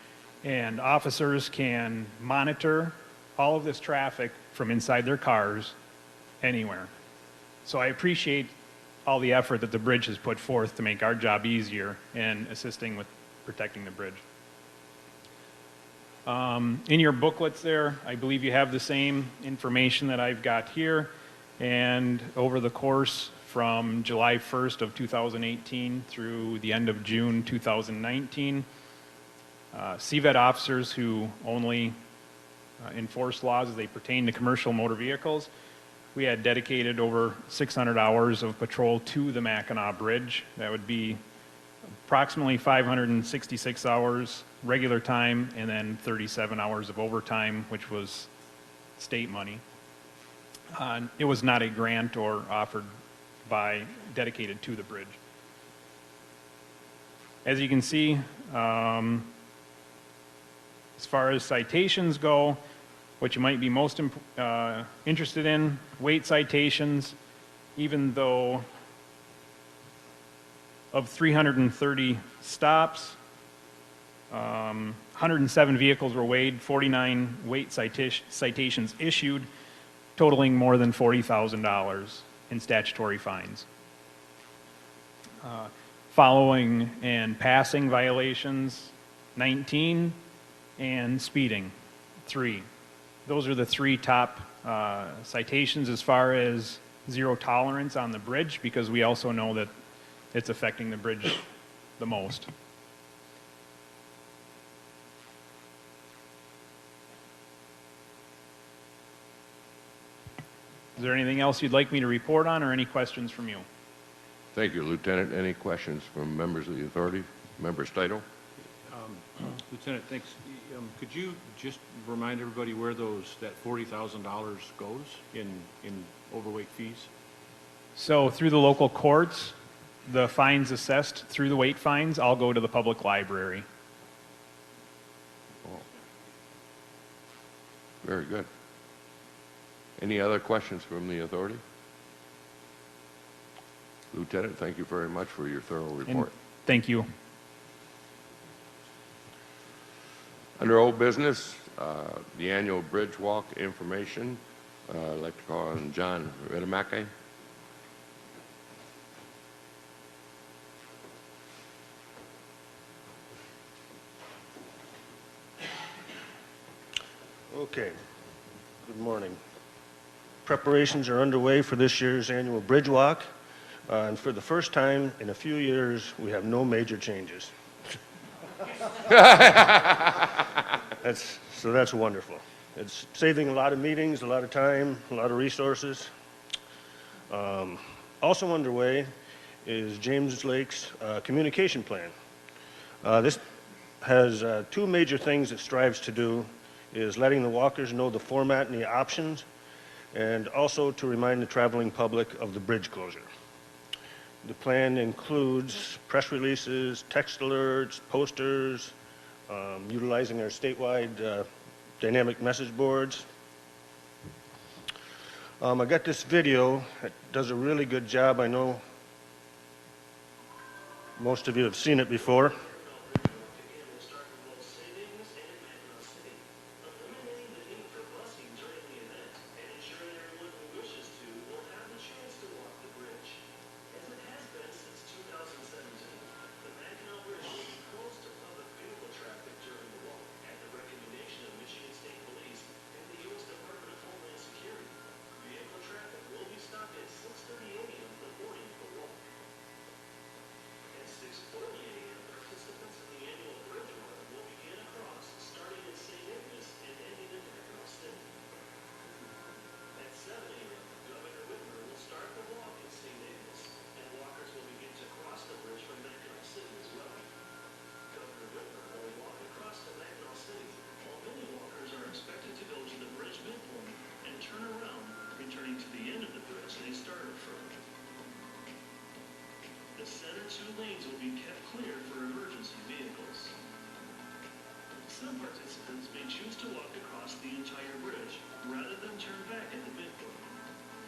and officers can monitor all of this traffic from inside their cars anywhere. So I appreciate all the effort that the bridge has put forth to make our job easier and assisting with protecting the bridge. In your booklets there, I believe you have the same information that I've got here. And over the course from July 1st of 2018 through the end of June 2019, CVET officers who only enforce laws as they pertain to commercial motor vehicles, we had dedicated over 600 hours of patrol to the Mackinac Bridge. That would be approximately 566 hours regular time and then 37 hours of overtime, which was state money. It was not a grant or offered by dedicated to the bridge. As you can see, as far as citations go, what you might be most interested in, weight citations, even though of 330 stops, 107 vehicles were weighed, 49 weight citations issued, totaling more than $40,000 in statutory fines. Following and passing violations, 19, and speeding, 3. Those are the 3 top citations as far as zero tolerance on the bridge, because we also know that it's affecting the bridge the most. Is there anything else you'd like me to report on, or any questions from you? Thank you, Lieutenant. Any questions from members of the authority? Member Stidle? Lieutenant, thanks. Could you just remind everybody where that $40,000 goes in overweight fees? So through the local courts, the fines assessed through the weight fines all go to the public library. Oh. Very good. Any other questions from the authority? Lieutenant, thank you very much for your thorough And report. thank you. Under old business, the annual bridge walk information, I'd like to call on John Redemache. Okay, good morning. Preparations are underway for this year's annual Bridge Walk, and for the first time in a few years, we have no major changes. So that's wonderful. It's saving a lot of meetings, a lot of time, a lot of resources. Also underway is James Lake's communication plan. This has two major things it strives to do, is letting the walkers know the format and the options, and also to remind the traveling public of the bridge closure. The plan includes press releases, text alerts, posters, utilizing our statewide dynamic message boards. I got this video. It does a really good job. I know most of you have seen it before. Some participants may choose to walk across the entire bridge rather than turn back at the midpoint.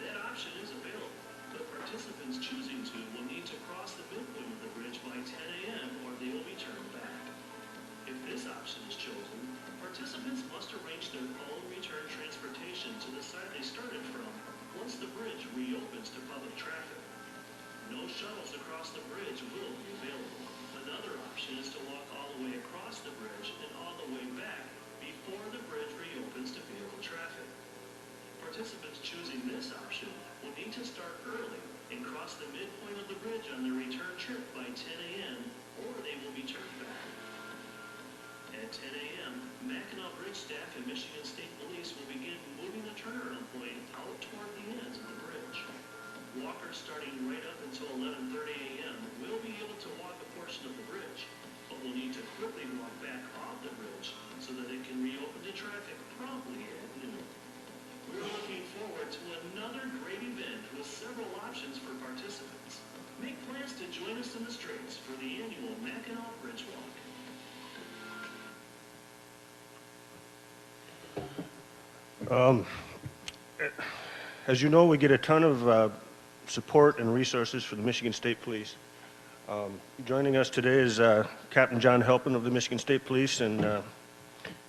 That option is available, but participants choosing to will need to cross the midpoint of the bridge by 10 a.m. or they will be turned back. If this option is chosen, participants must arrange their own return transportation to the side they started from once the bridge reopens to public traffic. No shuttles across the bridge will be available. Another option is to walk all the way across the bridge and all the way back before the bridge reopens to vehicle traffic. Participants choosing this option will need to start early and cross the midpoint of the bridge on their return trip by 10 a.m. or they will be turned back. At 10 a.m., Mackinac Bridge staff and Michigan State Police will begin moving the turnaround point out toward the ends of the bridge. Walkers starting right up until 11:30 a.m. will be able to walk a portion of the bridge, but will need to quickly walk back off the bridge so that it can reopen to traffic promptly at noon. We're looking forward to another great event with several options for participants. Make plans to join us in the streets for the annual Mackinac Bridge Walk. As you know, we get a ton of support and resources for the Michigan State Police. Joining us today is Captain John Helpin of the Michigan State Police, and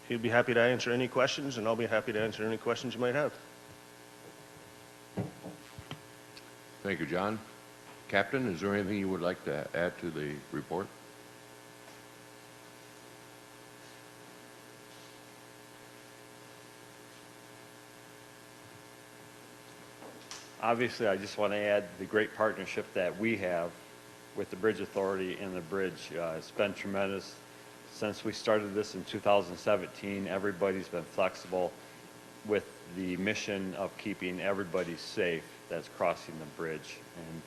he'll be happy to answer any questions, and I'll be happy to answer any questions you might have. Thank you, John. Captain, is there anything you would like to add to the report? Obviously, I just want to add the great partnership that we have with the Bridge Authority and the bridge. It's been tremendous. Since we started this in 2017, everybody's been flexible with the mission of keeping everybody safe that's crossing the bridge. And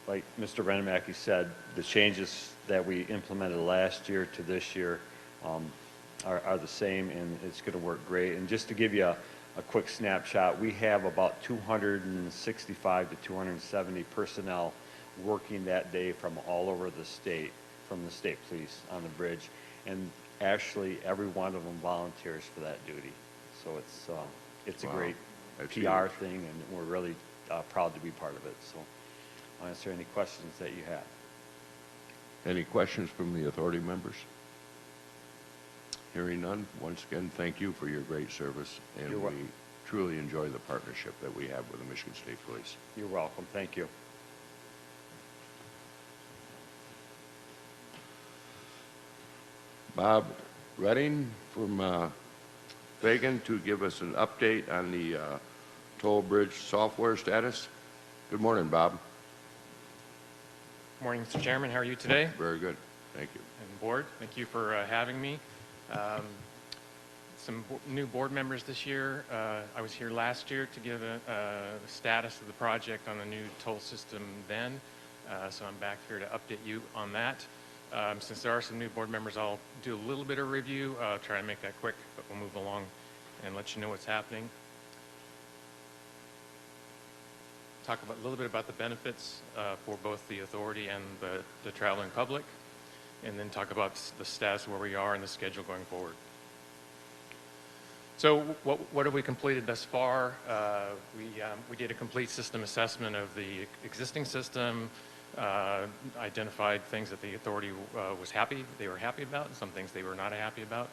like Mr. Renemacky said, the changes that we implemented last year to this year are the same, and it's going to work great. And just to give you a quick snapshot, we have about 265 to 270 personnel working that day from all over the state, from the state police on the bridge, and actually every one of them volunteers for that duty. So it's a Wow. great That's PR huge. thing, and we're really proud to be part of it. So I'll answer any questions that you have. Any questions from the authority members? Hearing none, once again, thank you for your great service, and You're we welcome. truly enjoy the partnership that we have with the Michigan State Police. You're welcome. Thank you. Bob Redding from Fagan to give us an update on the toll bridge software status. Good morning, Bob. Morning, Mr. Chairman. How are you today? Very good. Thank you. And board, thank you for having me. Some new board members this year. I was here last year to give a status of the project on the new toll system then. So I'm back here to update you on that. Since there are some new board members, I'll do a little bit of review, try to make that quick, but we'll move along and let you know what's happening. Talk about, a little bit about the benefits for both the authority and the traveling public, and then talk about the status where we are and the schedule going forward. So what have we completed thus far? We did a complete system assessment of the existing system, identified things that the authority they were happy about, and some things they were not happy about.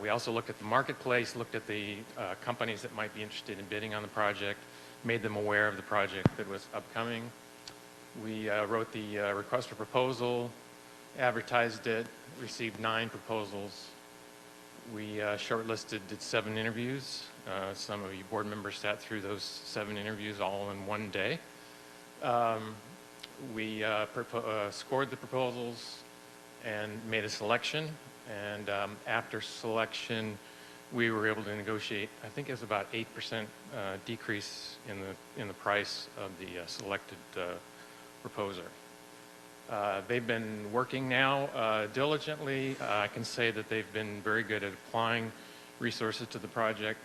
We also looked at the marketplace, looked at the companies that might be interested in bidding on the project, made them aware of the project that was upcoming. We wrote the request for proposal, advertised it, received 9 proposals. We shortlisted, did 7 interviews. Some of you board members sat through those 7 interviews all in one day. We scored the proposals and made a selection. And after selection, we were able to negotiate, I think it was about 8% decrease in the price of the selected proposer. They've been working now diligently. I can say that they've been very good at applying resources to the project.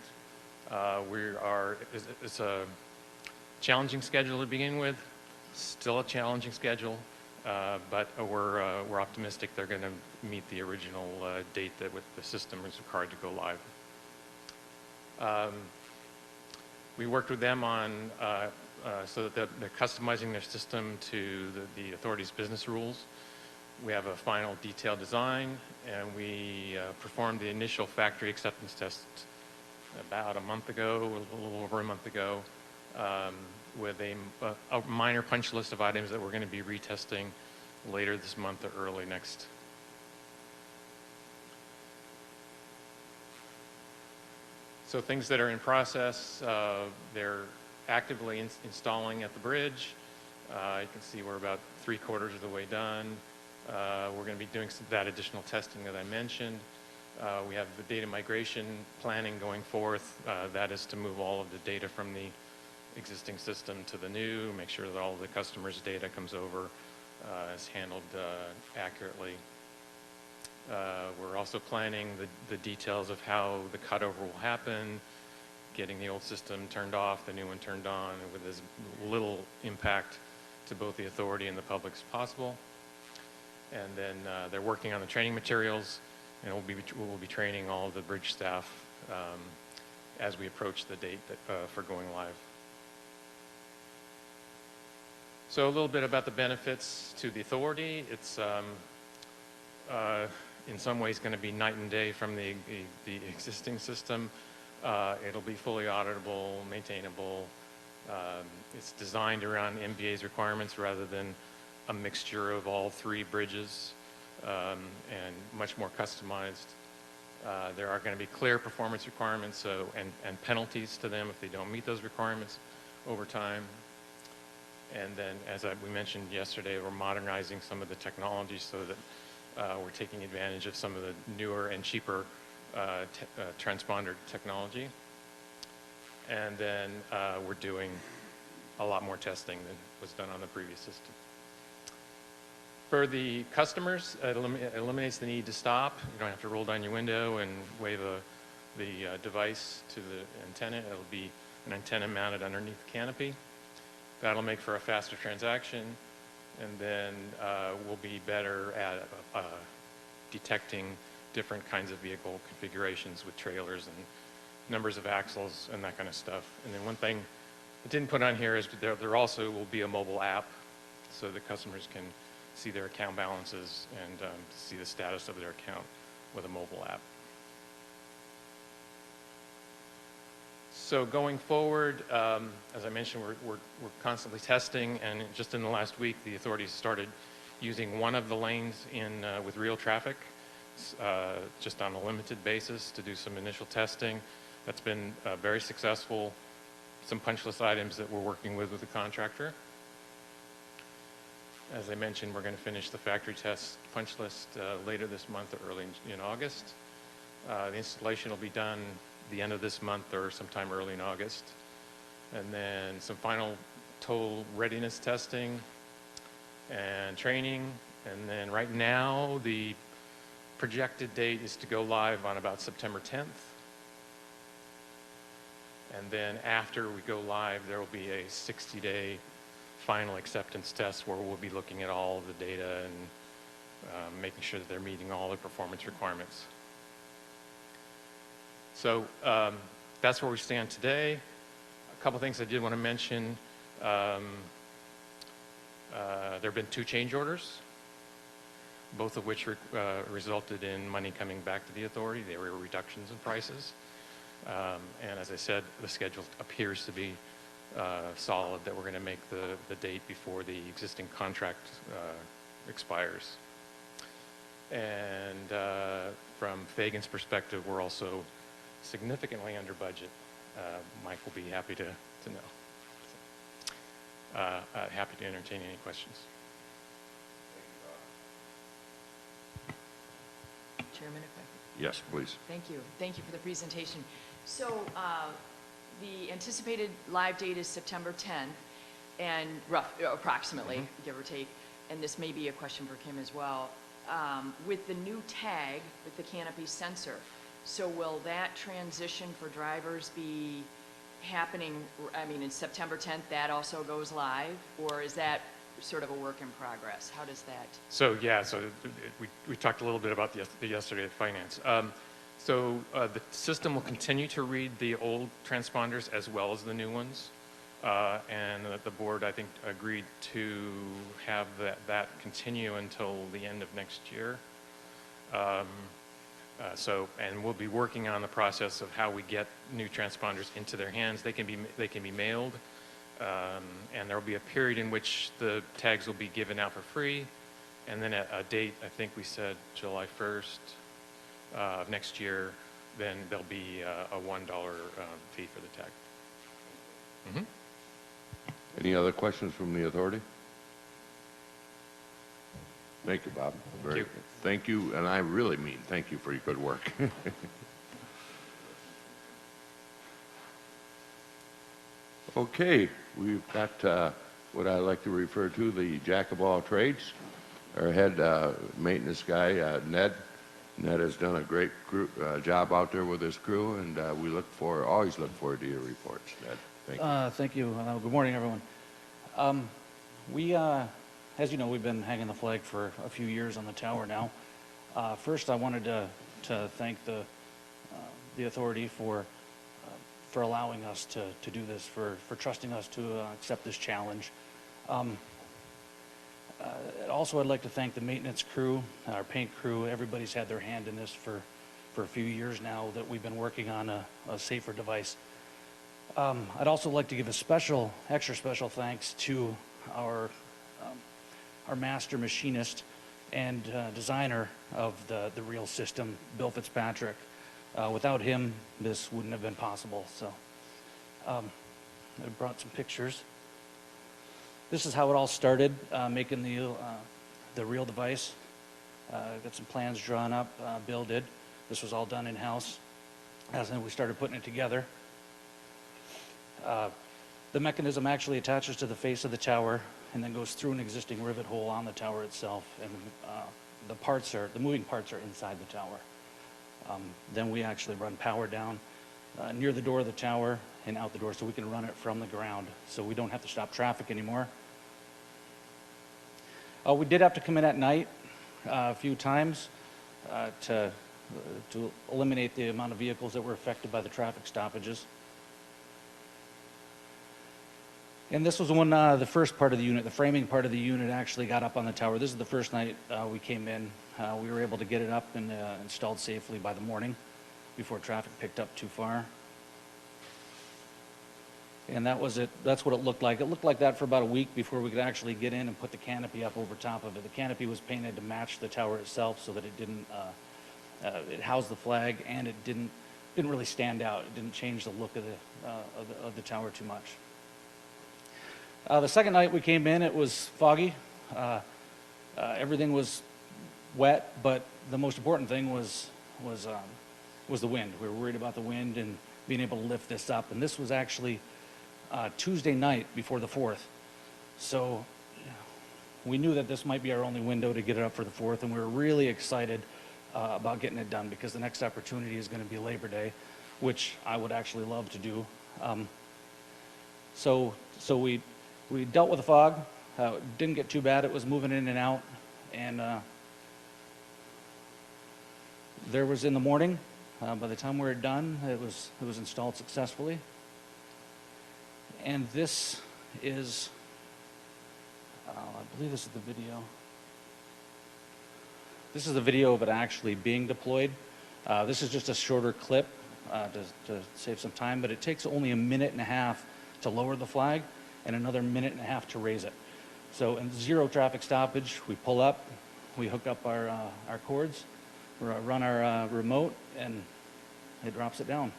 It's a challenging schedule to begin with, still a challenging schedule, but we're optimistic they're going to meet the original date that with the system is required to go live. We worked with them on so that they're customizing their system to the authority's business rules. We have a final detailed design, and we performed the initial factory acceptance test about a month ago, a little over a month ago, with a minor punch list of items that we're going to be retesting later this month or early next. So things that are in process, they're actively installing at the bridge. You can see we're about 3/4 of the way done. We're going to be doing that additional testing that I mentioned. We have the data migration planning going forth. That is to move all of the data from the existing system to the new, make sure that all of the customers' data comes over, is handled accurately. We're also planning the details of how the cutover will happen, getting the old system turned off, the new one turned on, with as little impact to both the authority and the public as possible. And then they're working on the training materials, and we'll be training all of the bridge staff as we approach the date for going live. So a little bit about the benefits to the authority. It's in some ways going to be night and day from the existing system. It'll be fully auditable, maintainable. It's designed around MBA's requirements rather than a mixture of all 3 bridges, and much more customized. There are going to be clear performance requirements and penalties to them if they don't meet those requirements over time. And then, as we mentioned yesterday, we're modernizing some of the technology so that we're taking advantage of some of the newer and cheaper transponder technology. And then we're doing a lot more testing than was done on the previous system. For the customers, it eliminates the need to stop. You don't have to roll down your window and wave the device to the antenna. It'll be an antenna mounted underneath the canopy. That'll make for a faster transaction, and then we'll be better at detecting different kinds of vehicle configurations with trailers and numbers of axles and that kind of stuff. And then one thing didn't put on here is there also will be a mobile app so that customers can see their account balances and see the status of their account with a mobile app. So going forward, as I mentioned, we're constantly testing, and just in the last week, the authorities started using one of the lanes in with real traffic, just on a limited basis to do some initial testing. That's been very successful. Some punch list items that we're working with the contractor. As I mentioned, we're going to finish the factory test punch list later this month or early in August. The installation will be done the end of this month or sometime early in August. And then some final toll readiness testing and training. And then right now, the projected date is to go live on about September 10th. And then after we go live, there will be a 60-day final acceptance test where we'll be looking at all of the data and making sure that they're meeting all the performance requirements. So that's where we stand today. A couple things I did want to mention. There have been 2 change orders, both of which resulted in money coming back to the authority. They were reductions in prices. And as I said, the schedule appears to be solid, that we're going to make the date before the existing contract expires. And from Fagan's perspective, we're also significantly under budget. Mike will be happy to know. Happy to entertain any questions. Chairman, if I could. Yes, please. Thank you. Thank you for the presentation. So the anticipated live date is September 10th, and approximately, give or take, and this may be a question for Kim as well. With the new tag, with the canopy sensor, so will that transition for drivers be happening, I mean, in September 10th, that also goes live, or is that sort of a work in progress? How does that? So yeah, we talked a little bit about the yesterday at Finance. So the system will continue to read the old transponders as well as the new ones. And the board, I think, agreed to have that continue until the end of next year. And we'll be working on the process of how we get new transponders into their hands. They can be mailed, and there will be a period in which the tags will be given out for free, and then at a date, I think we said July 1st of next year, then there'll be a $1 fee for the tag. Mm-hmm. Any other questions from the authority? Thank you, Bob. Thank you. Thank you, and I really mean thank you for your good work. Okay, we've got what I like to refer to the jack of all trades. Our head maintenance guy, Ned. Ned has done a great job out there with his crew, and we always look forward to your reports, Ned. Thank you. Thank you. Good morning, everyone. As you know, we've been hanging the flag for a few years on the tower now. First, I wanted to thank the authority for allowing us to do this, for trusting us to accept this challenge. Also, I'd like to thank the maintenance crew, our paint crew. Everybody's had their hand in this for a few years now that we've been working on a safer device. I'd also like to give extra special thanks to our master machinist and designer of the reel system, Bill Fitzpatrick. Without him, this wouldn't have been possible. So I brought some pictures. This is how it all started, making the reel device. Got some plans drawn up, Bill did. This was all done in-house. As then we started putting it together. The mechanism actually attaches to the face of the tower and then goes through an existing rivet hole on the tower itself, and the moving parts are inside the tower. Then we actually run power down near the door of the tower and out the door, so we can run it from the ground, so we don't have to stop traffic anymore. We did have to come in at night a few times to eliminate the amount of vehicles that were affected by the traffic stoppages. And this was when the first part of the unit, the framing part of the unit, actually got up on the tower. This is the first night we came in. We were able to get it up and installed safely by the morning before traffic picked up too far. And that was it. That's what it looked like. It looked like that for about a week before we could actually get in and put the canopy up over top of it. The canopy was painted to match the tower itself so that it didn't, it housed the flag and it didn't really stand out. It didn't change the look of the tower too much. The second night we came in, it was foggy. Everything was wet, but the most important thing was the wind. We were worried about the wind and being able to lift this up. And this was actually Tuesday night before the 4th. So we knew that this might be our only window to get it up for the 4th, and we were really excited about getting it done because the next opportunity is going to be Labor Day, which I would actually love to do. So we dealt with the fog. It didn't get too bad. It was moving in and out, and there was in the morning. By the time we were done, it was installed successfully. And this is, I believe this is the video. This is the video of it actually being deployed. This is just a shorter clip to save some time, but it takes only 1.5 minutes to lower the flag and another 1.5 minutes to raise it. So in 0 traffic stoppage, we pull up, we hook up our cords, run our remote, and it drops it down.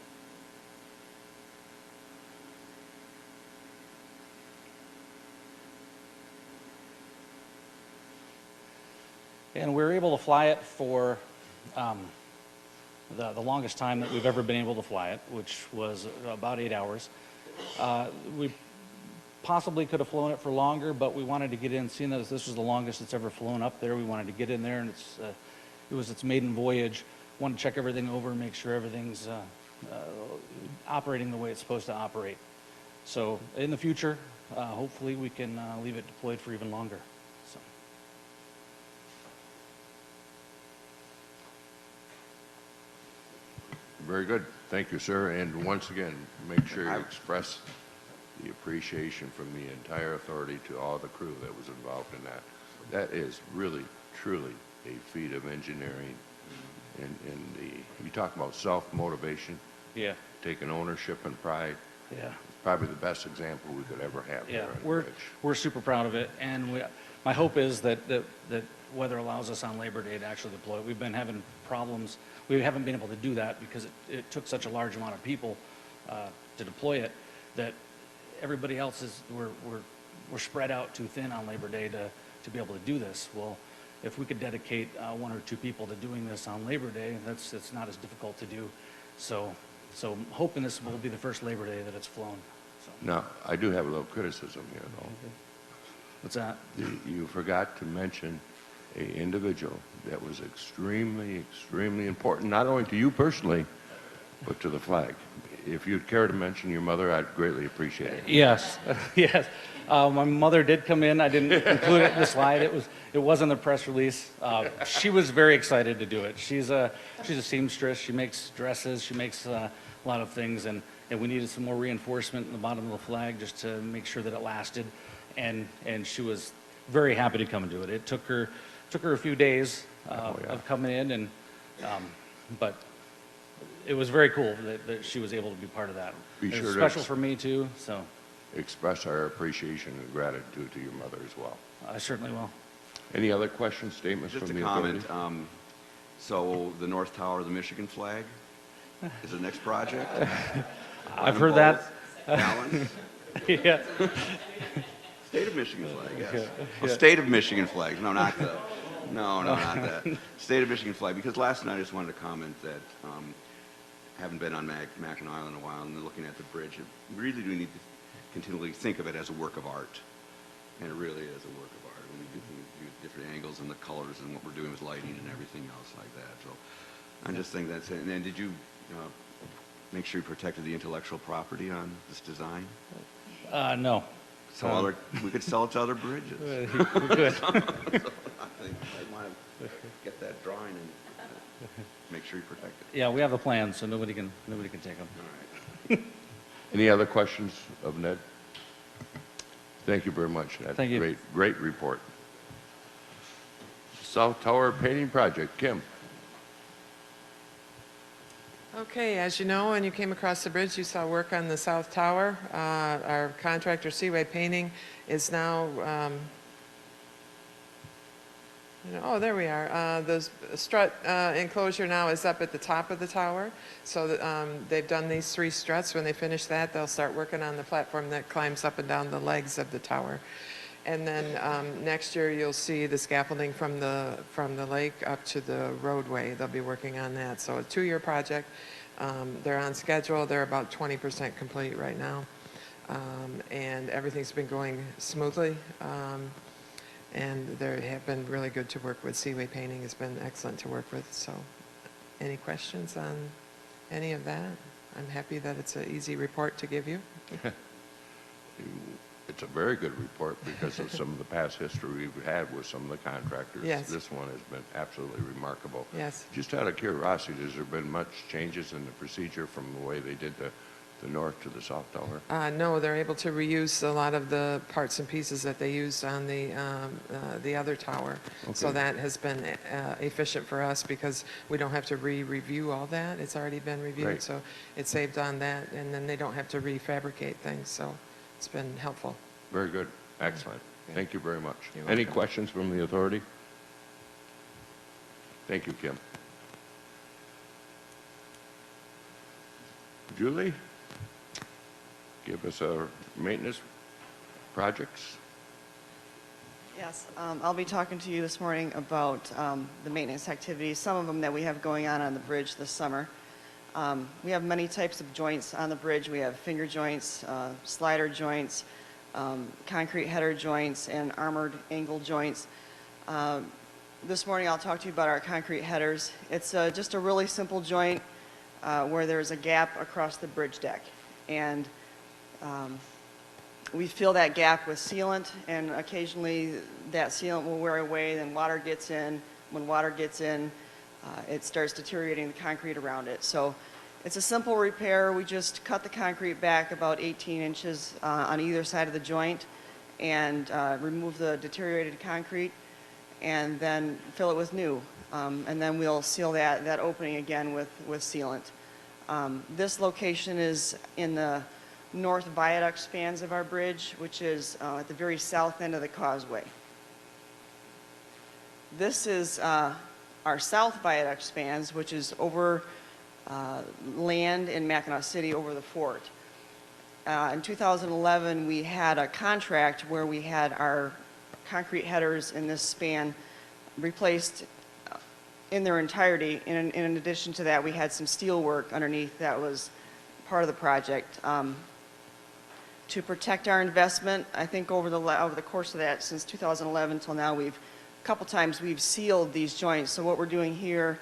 And we were able to fly it for the longest time that we've ever been able to fly it, which was about 8 hours. We possibly could have flown it for longer, but we wanted to get in, seeing that this was the longest it's ever flown up there, we wanted to get in there, and it was its maiden voyage. Wanted to check everything over and make sure everything's operating the way it's supposed to operate. So in the future, hopefully we can leave it deployed for even longer. So. Very good. Thank you, sir. And once again, make sure you express the appreciation from the entire authority to all the crew that was involved in that. That is really, truly a feat of engineering. And you talk about self-motivation. Yeah. Taking ownership and pride. Yeah. It's probably the best example we could ever have. Yeah, here we're super proud of it, and my hope is that weather allows us on Labor Day to actually deploy it. We've been having problems. We haven't been able to do that because it took such a large amount of people to deploy it that everybody else we're spread out too thin on Labor Day to be able to do this. Well, if we could dedicate 1 or 2 people to doing this on Labor Day, it's not as difficult to do. So I'm hoping this will be the first Labor Day that it's flown. So. Now, I do have a little criticism here, though. Okay. What's that? You forgot to mention an individual that was extremely, extremely important, not only to you personally, but to the flag. If you'd care to mention your mother, I'd greatly appreciate it. Yes, yes. My mother did come in. I didn't include it in the slide. It was in the press release. She was very excited to do it. She's a seamstress. She makes dresses. She makes a lot of things, and we needed some more reinforcement in the bottom of the flag just to make sure that it lasted. And she was very happy to come and do it. It took her a few days of coming in, but it was very cool that she was able to be part of that. It was special for me too. So express our appreciation and gratitude to your mother as well. I certainly will. Any other questions, statements Just from a the comment. authority? So the North Tower of the Michigan flag is the next project? I've heard that. Balance? Yeah. State of Michigan flag, yes. Yeah. Oh, State of Michigan flag. No, not not that. State of Michigan flag. Because last night I just wanted to comment that haven't been on Mackinac Island in a while, and looking at the bridge, we really do need to continually think of it as a work of art. And it really is a work of art. When you do different angles and the colors and what we're doing with lighting and everything else like that. So I just think that's it. And then did you make sure you protected the intellectual property on this design? No. So we could sell it to other bridges. We could. So I think I want to get that drawing and make sure you protect it. Yeah, we have a plan, so nobody can take them. All right. Any other questions of Ned? Thank you very much. That's Thank you. Great report. South Tower painting project, Kim. Okay, as you know, when you came across the bridge, you saw work on the South Tower. Our contractor, Seaway Painting, is now, oh, there we are. The strut enclosure now is up at the top of the tower. So they've done these 3 struts. When they finish that, they'll start working on the platform that climbs up and down the legs of the tower. And then next year, you'll see the scaffolding from the lake up to the roadway. They'll be working on that. So a 2-year project. They're on schedule. They're about 20% complete right now. And everything's been going smoothly. And they have been really good to work with. Seaway Painting has been excellent to work with. So any questions on any of that? I'm happy that it's an easy report to give you. It's a very good report because of some of the past history we've had with some of the contractors. Yes. This one has been absolutely remarkable. Yes. Just out of curiosity, has there been much changes in the procedure from the way they did the north to the south tower? No, they're able to reuse a lot of the parts and pieces that they used on the other tower. Okay. So that has been efficient for us because we don't have to re-review all that. It's already been reviewed, Right. so it saved on that, and then they don't have to refabricate things. So it's been helpful. Very good. Excellent. Yeah. Thank you very much. You're Any welcome. questions from the authority? Thank you, Kim. Julie, give us our maintenance projects. Yes, I'll be talking to you this morning about the maintenance activities, some of them that we have going on the bridge this summer. We have many types of joints on the bridge. We have finger joints, slider joints, concrete header joints, and armored angle joints. This morning I'll talk to you about our concrete headers. It's just a really simple joint where there's a gap across the bridge deck. And we fill that gap with sealant, and occasionally that sealant will wear away, then water gets in. When water gets in, it starts deteriorating the concrete around it. So it's a simple repair. We just cut the concrete back about 18 inches on either side of the joint and remove the deteriorated concrete and then fill it with new. And then we'll seal that opening again with sealant. This location is in the north viaduct spans of our bridge, which is at the very south end of the causeway. This is our south viaduct spans, which is over land in Mackinac City over the fort. In 2011, we had a contract where we had our concrete headers in this span replaced in their entirety. In addition to that, we had some steel work underneath that was part of the project. To protect our investment, I think over the course of that, since 2011 until now, a couple times we've sealed these joints. So what we're doing here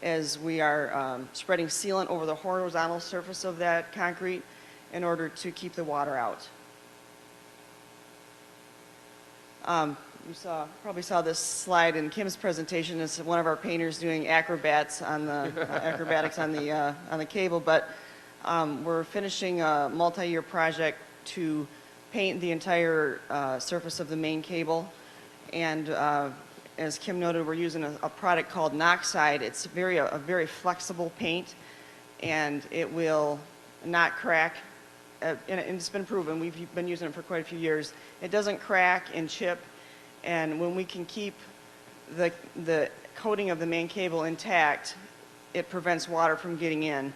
is we are spreading sealant over the horizontal surface of that concrete in order to keep the water out. You probably saw this slide in Kim's presentation. It's one of our painters doing acrobatics on the cable, but we're finishing a multi-year project to paint the entire surface of the main cable. And as Kim noted, we're using a product called Noxide. It's a very flexible paint, and it will not crack. And it's been proven. We've been using it for quite a few years. It doesn't crack and chip, and when we can keep the coating of the main cable intact, it prevents water from getting in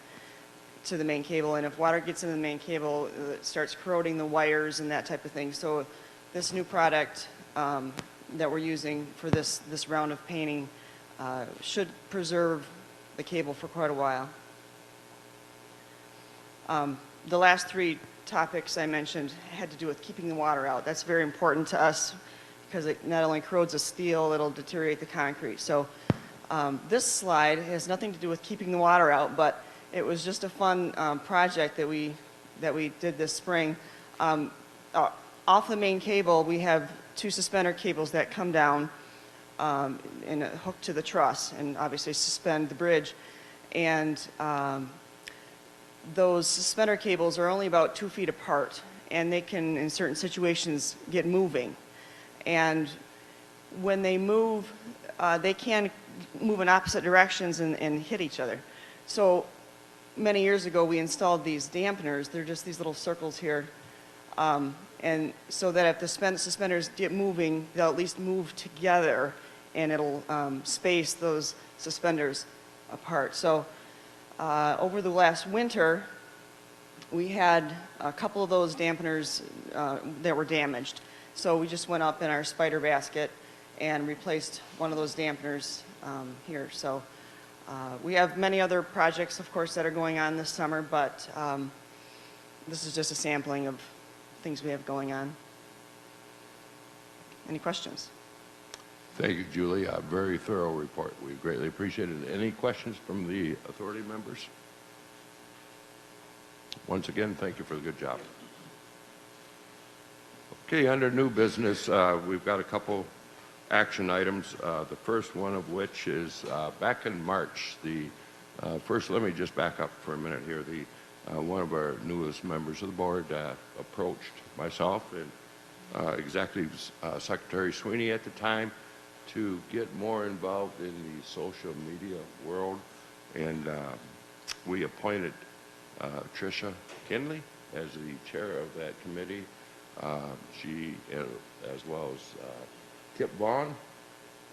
to the main cable. And if water gets into the main cable, it starts corroding the wires and that type of thing. So this new product that we're using for this round of painting should preserve the cable for quite a while. The last 3 topics I mentioned had to do with keeping the water out. That's very important to us because it not only corrodes the steel, it'll deteriorate the concrete. So this slide has nothing to do with keeping the water out, but it was just a fun project that we did this spring. Off the main cable, we have 2 suspender cables that come down and hook to the truss and obviously suspend the bridge. And those suspender cables are only about 2 feet apart. and they can, in certain situations, get moving. And when they move, they can move in opposite directions and hit each other. So many years ago, we installed these dampeners. They're just these little circles here. And so that if the suspenders get moving, they'll at least move together, and it'll space those suspenders apart. So over the last winter, we had a couple of those dampeners that were damaged. So we just went up in our spider basket and replaced one of those dampeners here. So we have many other projects, of course, that are going on this summer, but this is just a sampling of things we have going on. Any questions? Thank you, Julie. A very thorough report. We greatly appreciate it. Any questions from the authority members? Once again, thank you for the good job. Okay, under new business, we've got a couple action items. The first one of which is back in March. First, let me just back up for a minute here. One of our newest members of the board approached myself and Executive Secretary Sweeney at the time to get more involved in the social media world, and we appointed Tricia Kinley as the chair of that committee. She, as well as Kip Vaughn,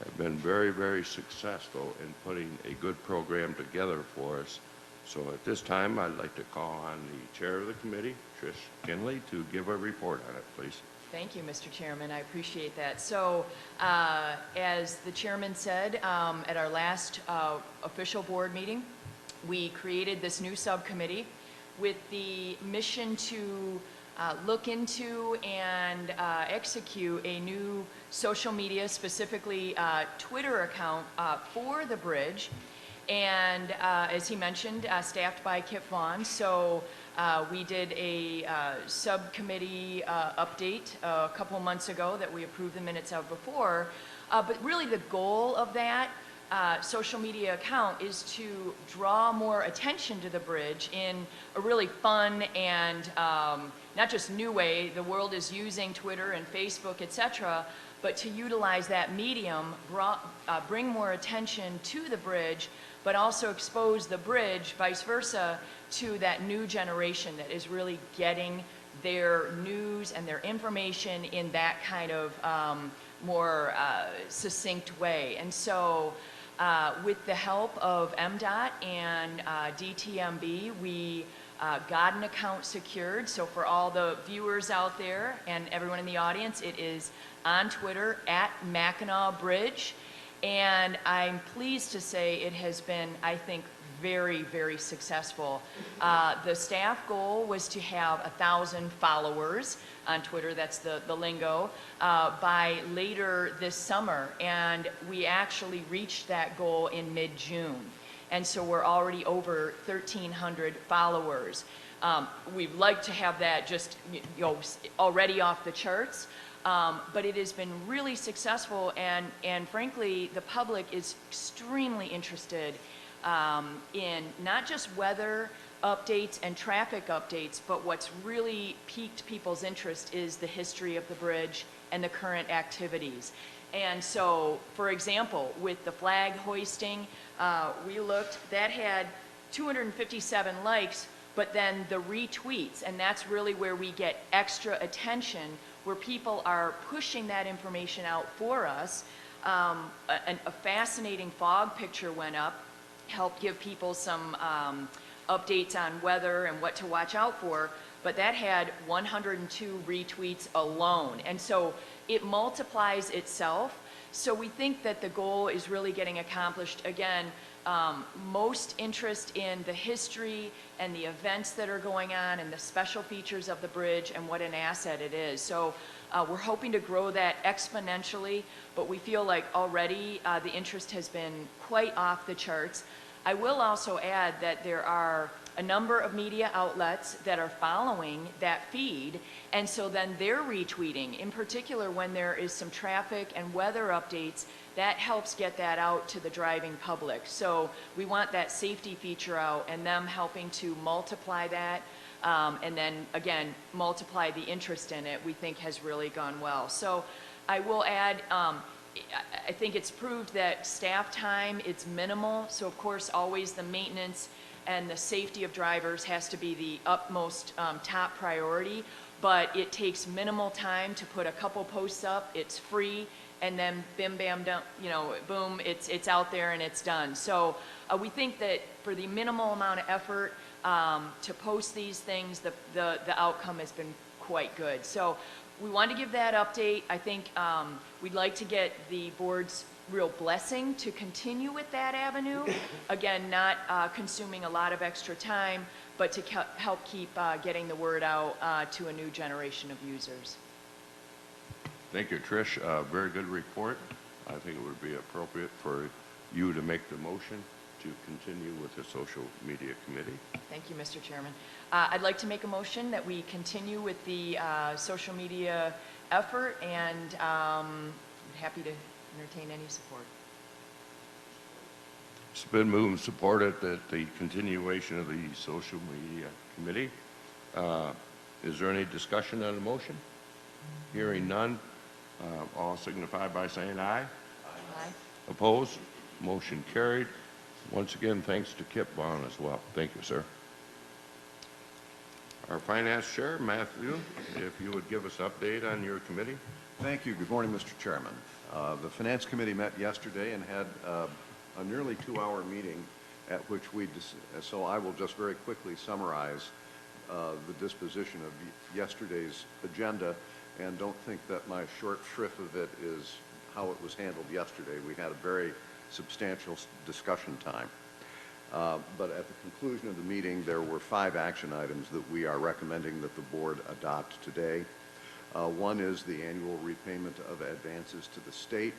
have been very, very successful in putting a good program together for us. So at this time, I'd like to call on the chair of the committee, Trish Kinley, to give a report on it, please. Thank you, Mr. Chairman. I appreciate that. So, as the chairman said, at our last official board meeting, we created this new subcommittee with the mission to look into and execute a new social media, specifically Twitter account for the bridge. And as he mentioned, staffed by Kip Vaughn. So we did a subcommittee update a couple months ago that we approved the minutes of before. But really the goal of that social media account is to draw more attention to the bridge in a really fun and not just new way. The world is using Twitter and Facebook, etc., but to utilize that medium, bring more attention to the bridge, but also expose the bridge, vice versa, to that new generation that is really getting their news and their information in that kind of more succinct way. And so with the help of MDOT and DTMB, we got an account secured. So for all the viewers out there and everyone in the audience, it is on Twitter at Mackinac Bridge. And I'm pleased to say it has been, I think, very, very successful. The staff goal was to have 1,000 followers on Twitter, that's the lingo, by later this summer. And we actually reached that goal in mid-June. And so we're already over 1,300 followers. We'd like to have that just already off the charts. But it has been really successful, and frankly, the public is extremely interested in not just weather updates and traffic updates, but what's really piqued people's interest is the history of the bridge and the current activities. And so, for example, with the flag hoisting, we looked, that had 257 likes, but then the retweets, and that's really where we get extra attention, where people are pushing that information out for us. A fascinating fog picture went up, helped give people some updates on weather and what to watch out for, but that had 102 retweets alone. And so it multiplies itself. So we think that the goal is really getting accomplished. Again, most interest in the history and the events that are going on and the special features of the bridge and what an asset it is. So we're hoping to grow that exponentially, but we feel like already the interest has been quite off the charts. I will also add that there are a number of media outlets that are following that feed, and so then they're retweeting. In particular, when there is some traffic and weather updates, that helps get that out to the driving public. So we want that safety feature out, and them helping to multiply that, and then again, multiply the interest in it, we think has really gone well. So I will add, I think it's proved that staff time, it's minimal, so of course always the maintenance and the safety of drivers has to be the utmost top priority, but it takes minimal time to put a couple posts up, it's free, and then bim bam dum, you know, boom, it's out there and it's done. So we think that for the minimal amount of effort to post these things, the outcome has been quite good. So we wanted to give that update. I think we'd like to get the board's real blessing to continue with that avenue. Again, not consuming a lot of extra time, but to help keep getting the word out to a new generation of users. Thank you, Trish. Very good report. I think it would be appropriate for you to make the motion to continue with the social media committee. Thank you, Mr. Chairman. I'd like to make a motion that we continue with the social media effort, and I'm happy to entertain any support. It's been moved and supported that the continuation of the social media committee. Is there any discussion on the motion? Hearing none, all signify by saying aye. Aye. Opposed? Motion carried. Once again, thanks to Kip Bond as well. Thank you, sir. Our finance chair, Matthew, if you would give us an update on your committee. Thank you. Good morning, Mr. Chairman. The Finance Committee met yesterday and had a nearly 2-hour meeting at which so I will just very quickly summarize the disposition of yesterday's agenda, and don't think that my short shrift of it is how it was handled yesterday. We had a very substantial discussion time. But at the conclusion of the meeting, there were 5 action items that we are recommending that the board adopt today. One is the annual repayment of advances to the state.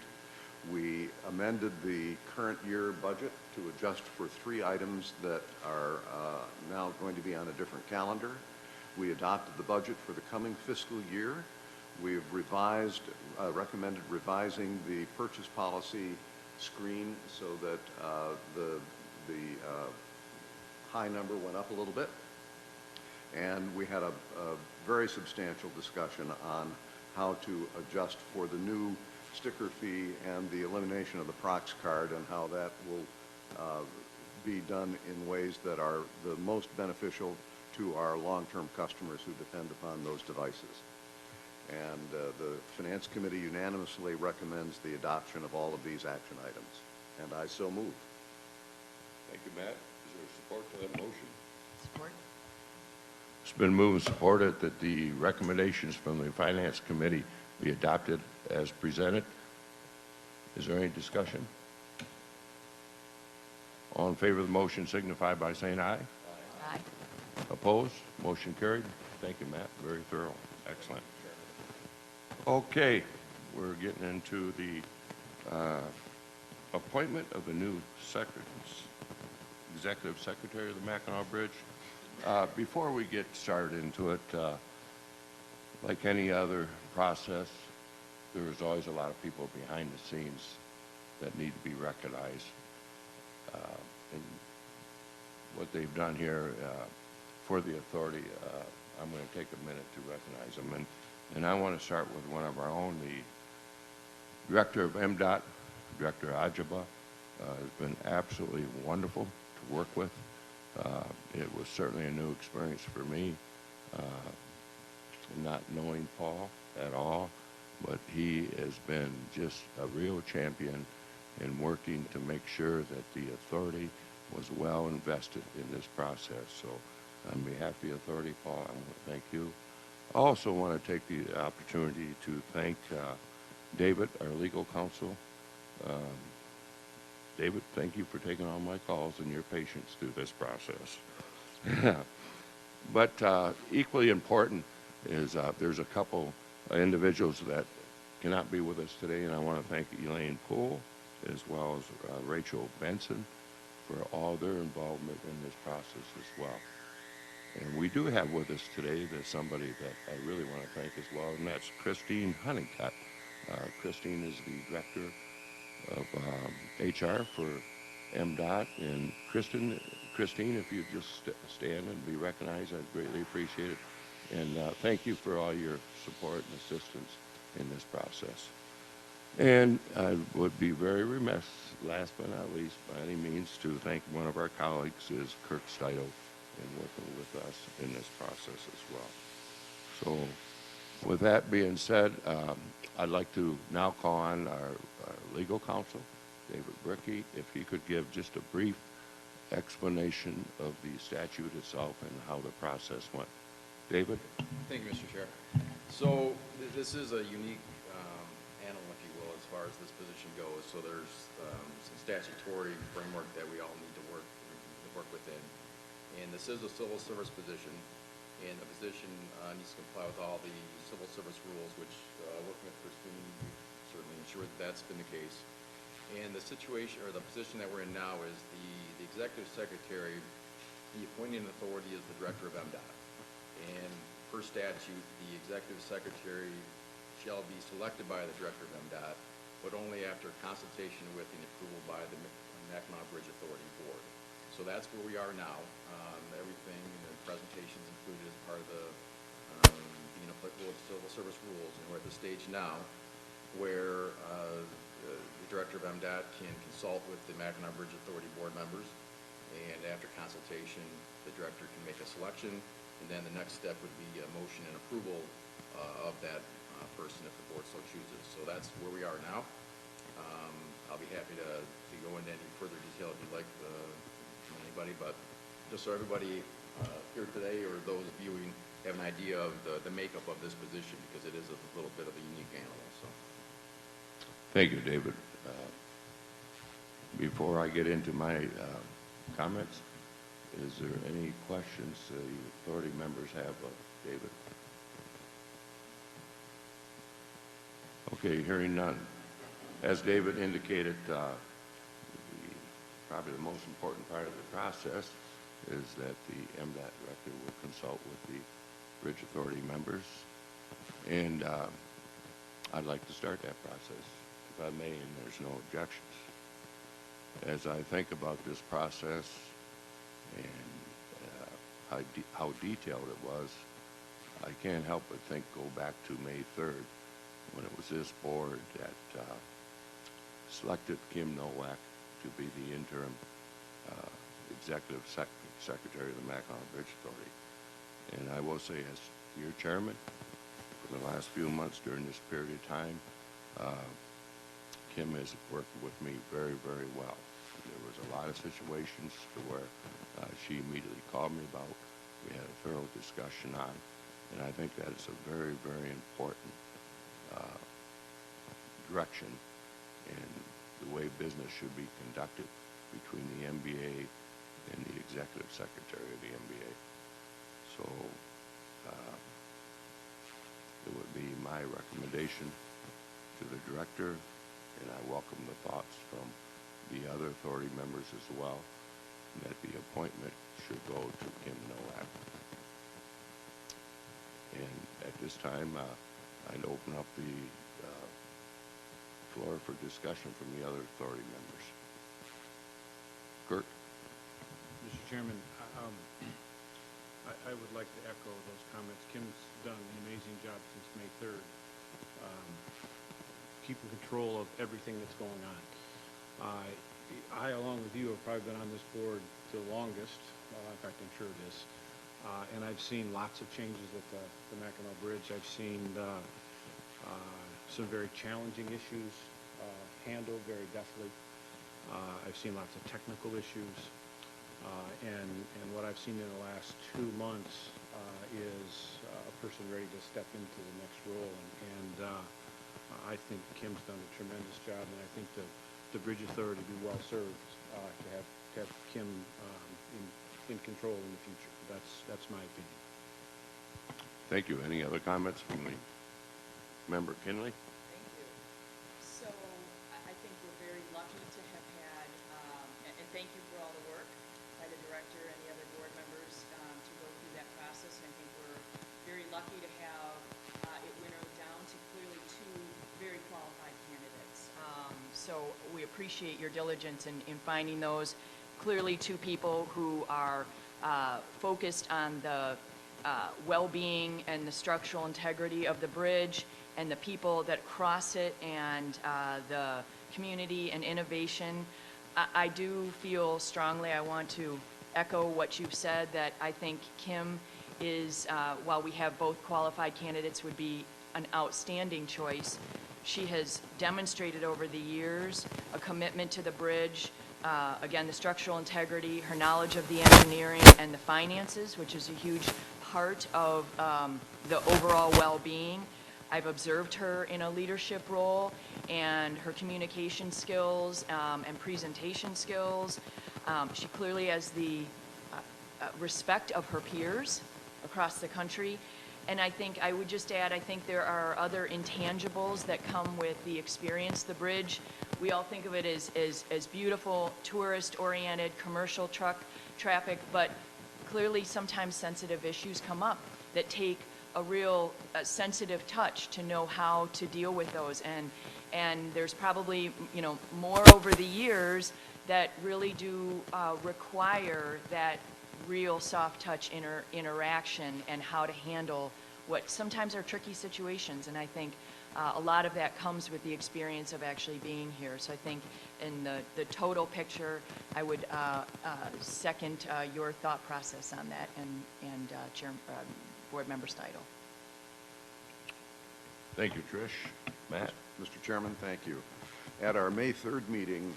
We amended the current year budget to adjust for 3 items that are now going to be on a different calendar. We adopted the budget for the coming fiscal year. We've recommended revising the purchase policy screen so that the high number went up a little bit. And we had a very substantial discussion on how to adjust for the new sticker fee and the elimination of the Prox card, and how that will be done in ways that are the most beneficial to our long-term customers who depend upon those devices. And the Finance Committee unanimously recommends the adoption of all of these action items. And I so move. Thank you, Matt. Is there support to that motion? Support. It's been moved and supported that the recommendations from the Finance Committee be adopted as presented. Is there any discussion? All in favor of the motion signify by saying aye. Aye. Opposed? Motion carried. Thank you, Matt. Very thorough. Excellent. Okay, we're getting into the appointment of a new executive secretary of the Mackinac Bridge. Before we get started into it, like any other process, there's always a lot of people behind the scenes that need to be recognized. And what they've done here for the authority, I'm going to take a minute to recognize them. And I want to start with one of our own, the director of MDOT, Director Ajaba, has been absolutely wonderful to work with. It was certainly a new experience for me, not knowing Paul at all, but he has been just a real champion in working to make sure that the authority was well invested in this process. So on behalf of the authority, Paul, I want to thank you. I also want to take the opportunity to thank David, our legal counsel. David, thank you for taking all my calls and your patience through this process. But equally important is there's a couple individuals that cannot be with us today, and I want to thank Elaine Poole as well as Rachel Benson for all their involvement in this process as well. And we do have with us today somebody that I really want to thank as well, and that's Christine Honeycutt. Christine is the Director of HR for MDOT. And Christine, if you just stand and be recognized, I'd greatly appreciate it. And thank you for all your support and assistance in this process. And I would be very remiss, last but not least, by any means, to thank one of our colleagues, is Kirk Steidel, in working with us in this process as well. So with that being said, I'd like to now call on our legal counsel, David Brickey, if he could give just a brief explanation of the statute itself and how the process went. David? Thank you, Mr. Chair. So this is a unique animal, if you will, as far as this position goes. So there's some statutory framework that we all need to work within. And this is a civil service position, and the position needs to comply with all the civil service rules, which working with Christine, we've certainly ensured that that's been the case. And the situation, or the position that we're in now, is the executive secretary, the appointing authority is the director of MDOT. And per statute, the executive secretary shall be selected by the director of MDOT, but only after consultation with and approval by the Mackinac Bridge Authority Board. So that's where we are now. Everything, the presentations included as part of the being applicable to civil service rules. And we're at the stage now where the director of MDOT can consult with the Mackinac Bridge Authority Board members, and after consultation, the director can make a selection, and then the next step would be a motion and approval of that person if the board so chooses. So that's where we are now. I'll be happy to go into any further detail if you'd like from anybody, but just so everybody here today or those viewing have an idea of the makeup of this position, because it is a little bit of a unique animal. So. Thank you, David. Before I get into my comments, is there any questions the authority members have of David? Okay, hearing none. As David indicated, probably the most important part of the process is that the MDOT director will consult with the Bridge Authority members. And I'd like to start that process, if I may, and there's no objections. As I think about this process and how detailed it was, I can't help but go back to May 3rd, when it was this board that selected Kim Nowak to be the interim executive secretary of the Mackinac Bridge Authority. And I will say, as your chairman, for the last few months during this period of time, Kim has worked with me very, very well. There was a lot of situations to where she immediately called me about. We had a thorough discussion on, and I think that is a very, very important direction in the way business should be conducted between the MBA and the executive secretary of the MBA. So it would be my recommendation to the director, and I welcome the thoughts from the other authority members as well, that the appointment should go to Kim Nowak. And at this time, I'd open up the floor for discussion from the other authority members. Kurt? Mr. Chairman, I would like to echo those comments. Kim's done an amazing job since May 3rd, keeping control of everything that's going on. I, along with you, have probably been on this board the longest. In fact, I'm sure it is. And I've seen lots of changes at the Mackinac Bridge. I've seen some very challenging issues handled very deftly. I've seen lots of technical issues. And what I've seen in the last 2 months is a person ready to step into the next role. And I think Kim's done a tremendous job, and I think the Bridge Authority would be well served to have Kim in control in the future. That's my opinion. Thank you. Any other comments from the member Kinley? Thank you. So I think we're very lucky to have had, and thank you for all the lucky to have it winnowed down to clearly two very qualified candidates. So we appreciate your diligence in finding those. Clearly two people who are focused on the well-being and the structural integrity of the bridge and the people that cross it and the community and innovation. I do feel strongly, I want to echo what you've said, that I think Kim is, while we have both qualified candidates, would be an outstanding choice. She has demonstrated over the years a commitment to the bridge, again, the structural integrity, her knowledge of the engineering and the finances, which is a huge part of the overall well-being. I've observed her in a leadership role, and her communication skills and presentation skills. She clearly has the respect of her peers across the country. And I think I would just add, I think there are other intangibles that come with the experience. The bridge, we all think of it as beautiful, tourist-oriented, commercial truck traffic, but clearly sometimes sensitive issues come up that take a real sensitive touch to know how to deal with those. And there's probably, you know, more over the years that really do require that real soft touch interaction and how to handle what sometimes are tricky situations. And I think a lot of that comes with the experience of actually being here. So I think in the total picture, I would second your thought process on that, and Board Member Steidl. Thank you, Trish. Matt? Mr. Chairman, thank you. At our May 3rd meeting,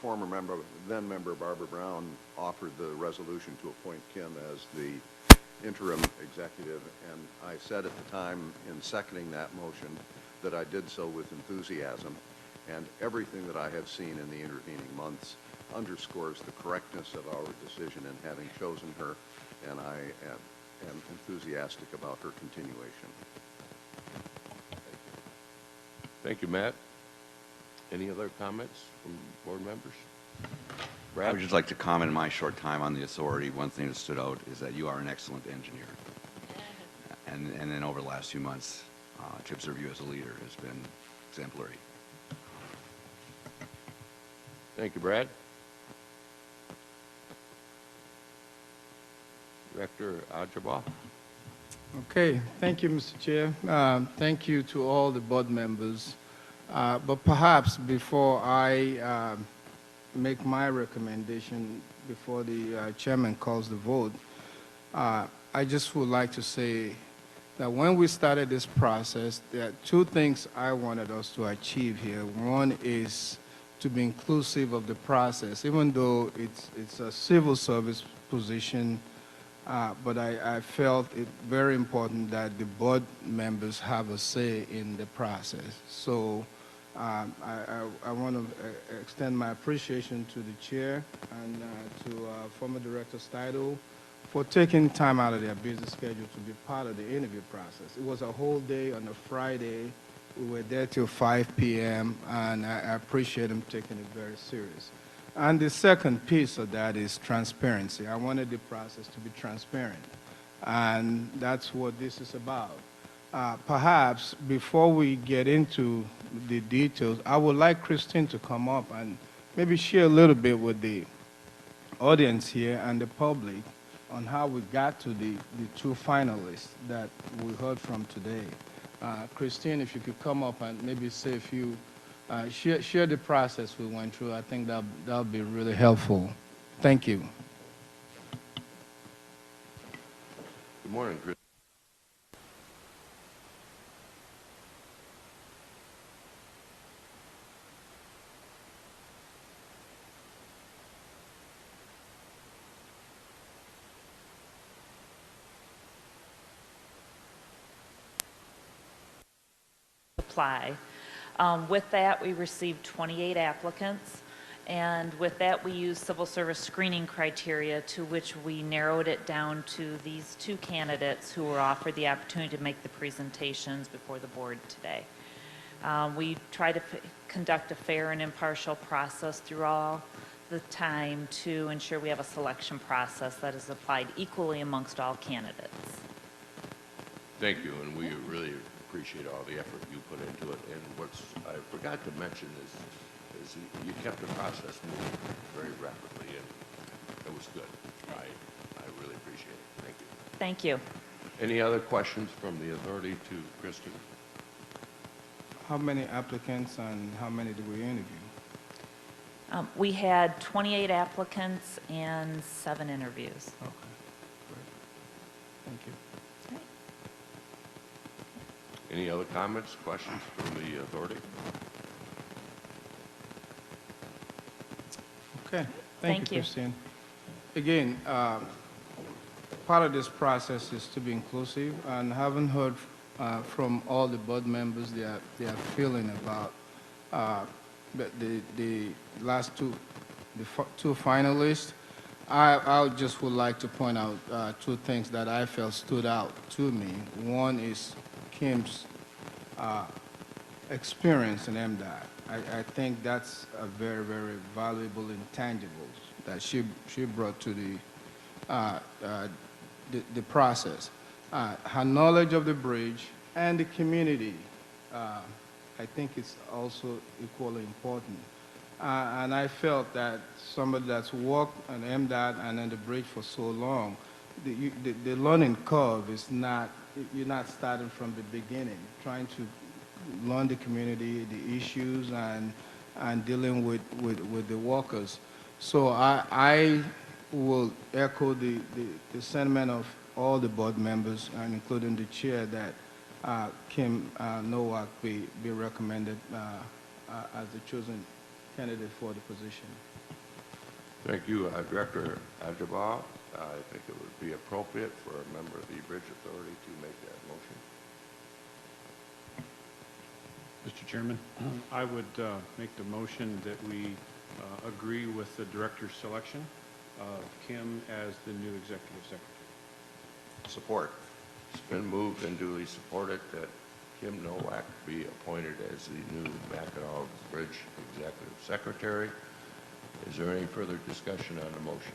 former member, then member Barbara Brown offered the resolution to appoint Kim as the interim executive, and I said at the time in seconding that motion that I did so with enthusiasm, and everything that I have seen in the intervening months underscores the correctness of our decision in having chosen her, and I am enthusiastic about her continuation. Thank you, Matt. Any other comments from board members? Brad? I would just like to comment in my short time on the authority. One thing that stood out is that you are an excellent engineer. And then over the last few months, to observe you as a leader has been exemplary. Thank you, Brad. Director Ajaba. Okay, thank you, Mr. Chair. Thank you to all the board members. But perhaps before I make my recommendation, before the chairman calls the vote, I just would like to say that when we started this process, there are two things I wanted us to achieve here. One is to be inclusive of the process, even though it's a civil service position, but I felt it very important that the board members have a say in the process. So I want to extend my appreciation to the chair and to former Director Steidl for taking time out of their busy schedule to be part of the interview process. It was a whole day on a Friday. We were there till 5 p.m., and I appreciate them taking it very serious. And the second piece of that is transparency. I wanted the process to be transparent, and that's what this is about. Perhaps before we get into the details, I would like Christine to come up and maybe share a little bit with the audience here and the public on how we got to the two finalists that we heard from today. Christine, if you could come up and maybe say a few, share the process we went through. I think that'll be really helpful. Thank you. Good morning, Chris. Apply. With that, we received 28 applicants, and with that, we used civil service screening criteria, to which we narrowed it down to these two candidates who were offered the opportunity to make the presentations before the board today. We try to conduct a fair and impartial process through all the time to ensure we have a selection process that is applied equally amongst all candidates. Thank you, and we really appreciate all the effort you put into it. And what's I forgot to mention is you kept the process moving very rapidly, and it was good. I really appreciate it. Thank you. Thank you. Any other questions from the authority to Kristen? How many applicants and how many did we interview? We had 28 applicants and 7 interviews. Okay, great. Thank you. Any other comments, questions from the authority? Okay, Thank you, you. Christine. Again, part of this process is to be inclusive, and having heard from all the board members their feeling about the last two finalists, I just would like to point out 2 things that I felt stood out to me. One is Kim's experience in MDOT. I think that's a very, very valuable intangibles that she brought to the process. Her knowledge of the bridge and the community, I think it's also equally important. And I felt that somebody that's worked on MDOT and on the bridge for so long, the learning curve is not, you're not starting from the beginning, trying to learn the community, the issues, and dealing with the workers. So I will echo the sentiment of all the board members, and including the chair, that Kim Nowak be recommended as the chosen candidate for the position. Thank you, Director Ajabal. I think it would be appropriate for a member of the Bridge Authority to make that motion. Mr. Chairman, I would make the motion that we agree with the director's selection of Kim as the new executive secretary. Support. It's been moved and duly supported that Kim Nowak be appointed as the new Mackinac Bridge Executive Secretary. Is there any further discussion on the motion?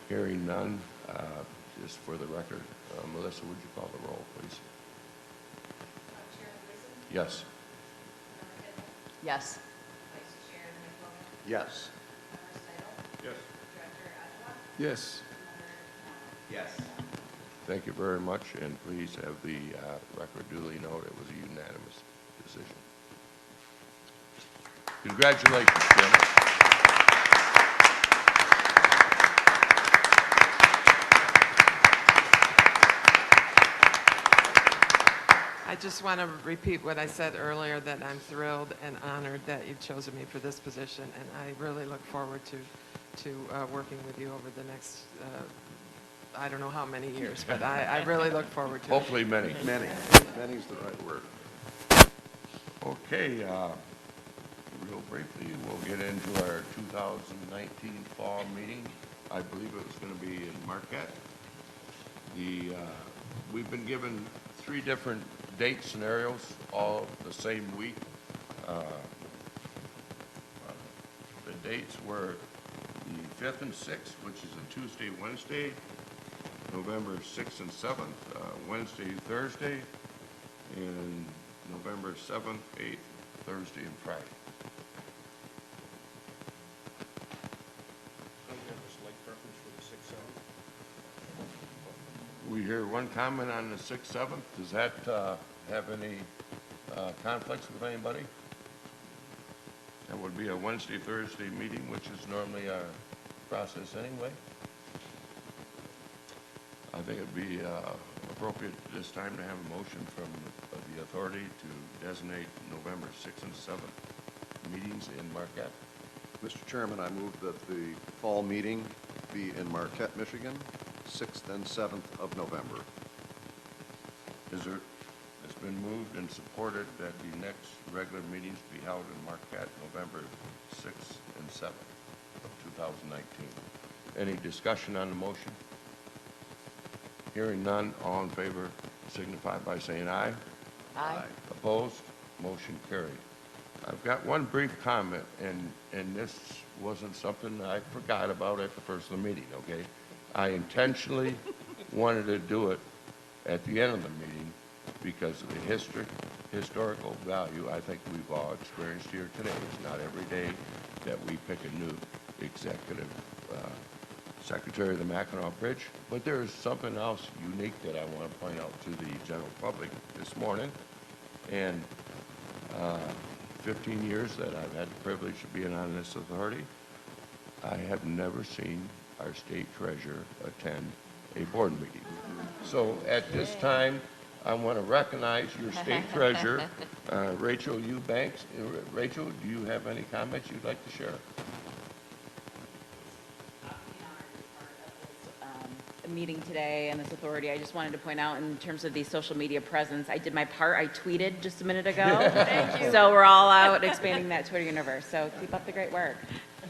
Hearing none, just for the record, Melissa, would you call the roll, please? Yes. Yes. Yes. Yes. Yes. Yes. Thank you very much, and please have the record duly noted. It was a unanimous decision. Congratulations, Kim. I just want to repeat what I said earlier, that I'm thrilled and honored that you've chosen me for this position, and I really look forward to working with you over the next, I don't know how many years, but I really look forward to it. Hopefully many. Many. Many's the right word. Okay, real briefly, we'll get into our 2019 fall meeting. I believe it was going to be in Marquette. We've been given 3 different date scenarios, all the same week. The dates were the 5th and 6th, which is a Tuesday, Wednesday, November 6th and 7th, Wednesday, Thursday, and November 7th, 8th, Thursday, and Friday. We hear one comment on the 6th, 7th. Does that have any conflicts with anybody? That would be a Wednesday, Thursday meeting, which is normally our process anyway. I think it'd be appropriate this time to have a motion from the authority to designate November 6th and 7th meetings in Marquette. Mr. Chairman, I move that the fall meeting be in Marquette, Michigan, 6th and 7th of November. It's been moved and supported that the next regular meetings be held in Marquette, November 6th and 7th of 2019. Any discussion on the motion? Hearing none, all in favor signify by saying aye. Aye. Opposed? Motion carried. I've got one brief comment, and this wasn't something I forgot about at the first of the meeting, okay? I intentionally wanted to do it at the end of the meeting because of the historical value I think we've all experienced here today. It's not every day that we pick a new executive secretary of the Mackinac Bridge, but there is something else unique that I want to point out to the general public this morning. And 15 years that I've had the privilege of being on this authority, I have never seen our state treasurer attend a board meeting. So at this time, I want to recognize your state treasurer, Rachel Eubanks. Rachel, do you have any comments you'd like to share? Meeting today and this authority, I just wanted to point out in terms of the social media presence, I did my part. I tweeted just a minute ago. Thank you. So we're all out expanding that Twitter universe. So keep up the great work.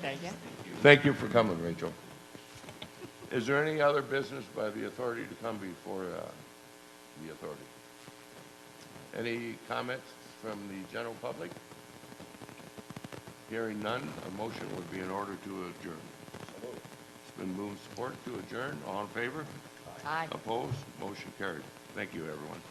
Thank you. Thank you for coming, Rachel. Is there any other business by the authority to come before the authority? Any comments from the general public? Hearing none, a motion would be in order to adjourn. It's been moved and supported to adjourn. All in favor? Aye. Opposed? Motion carried. Thank you, everyone.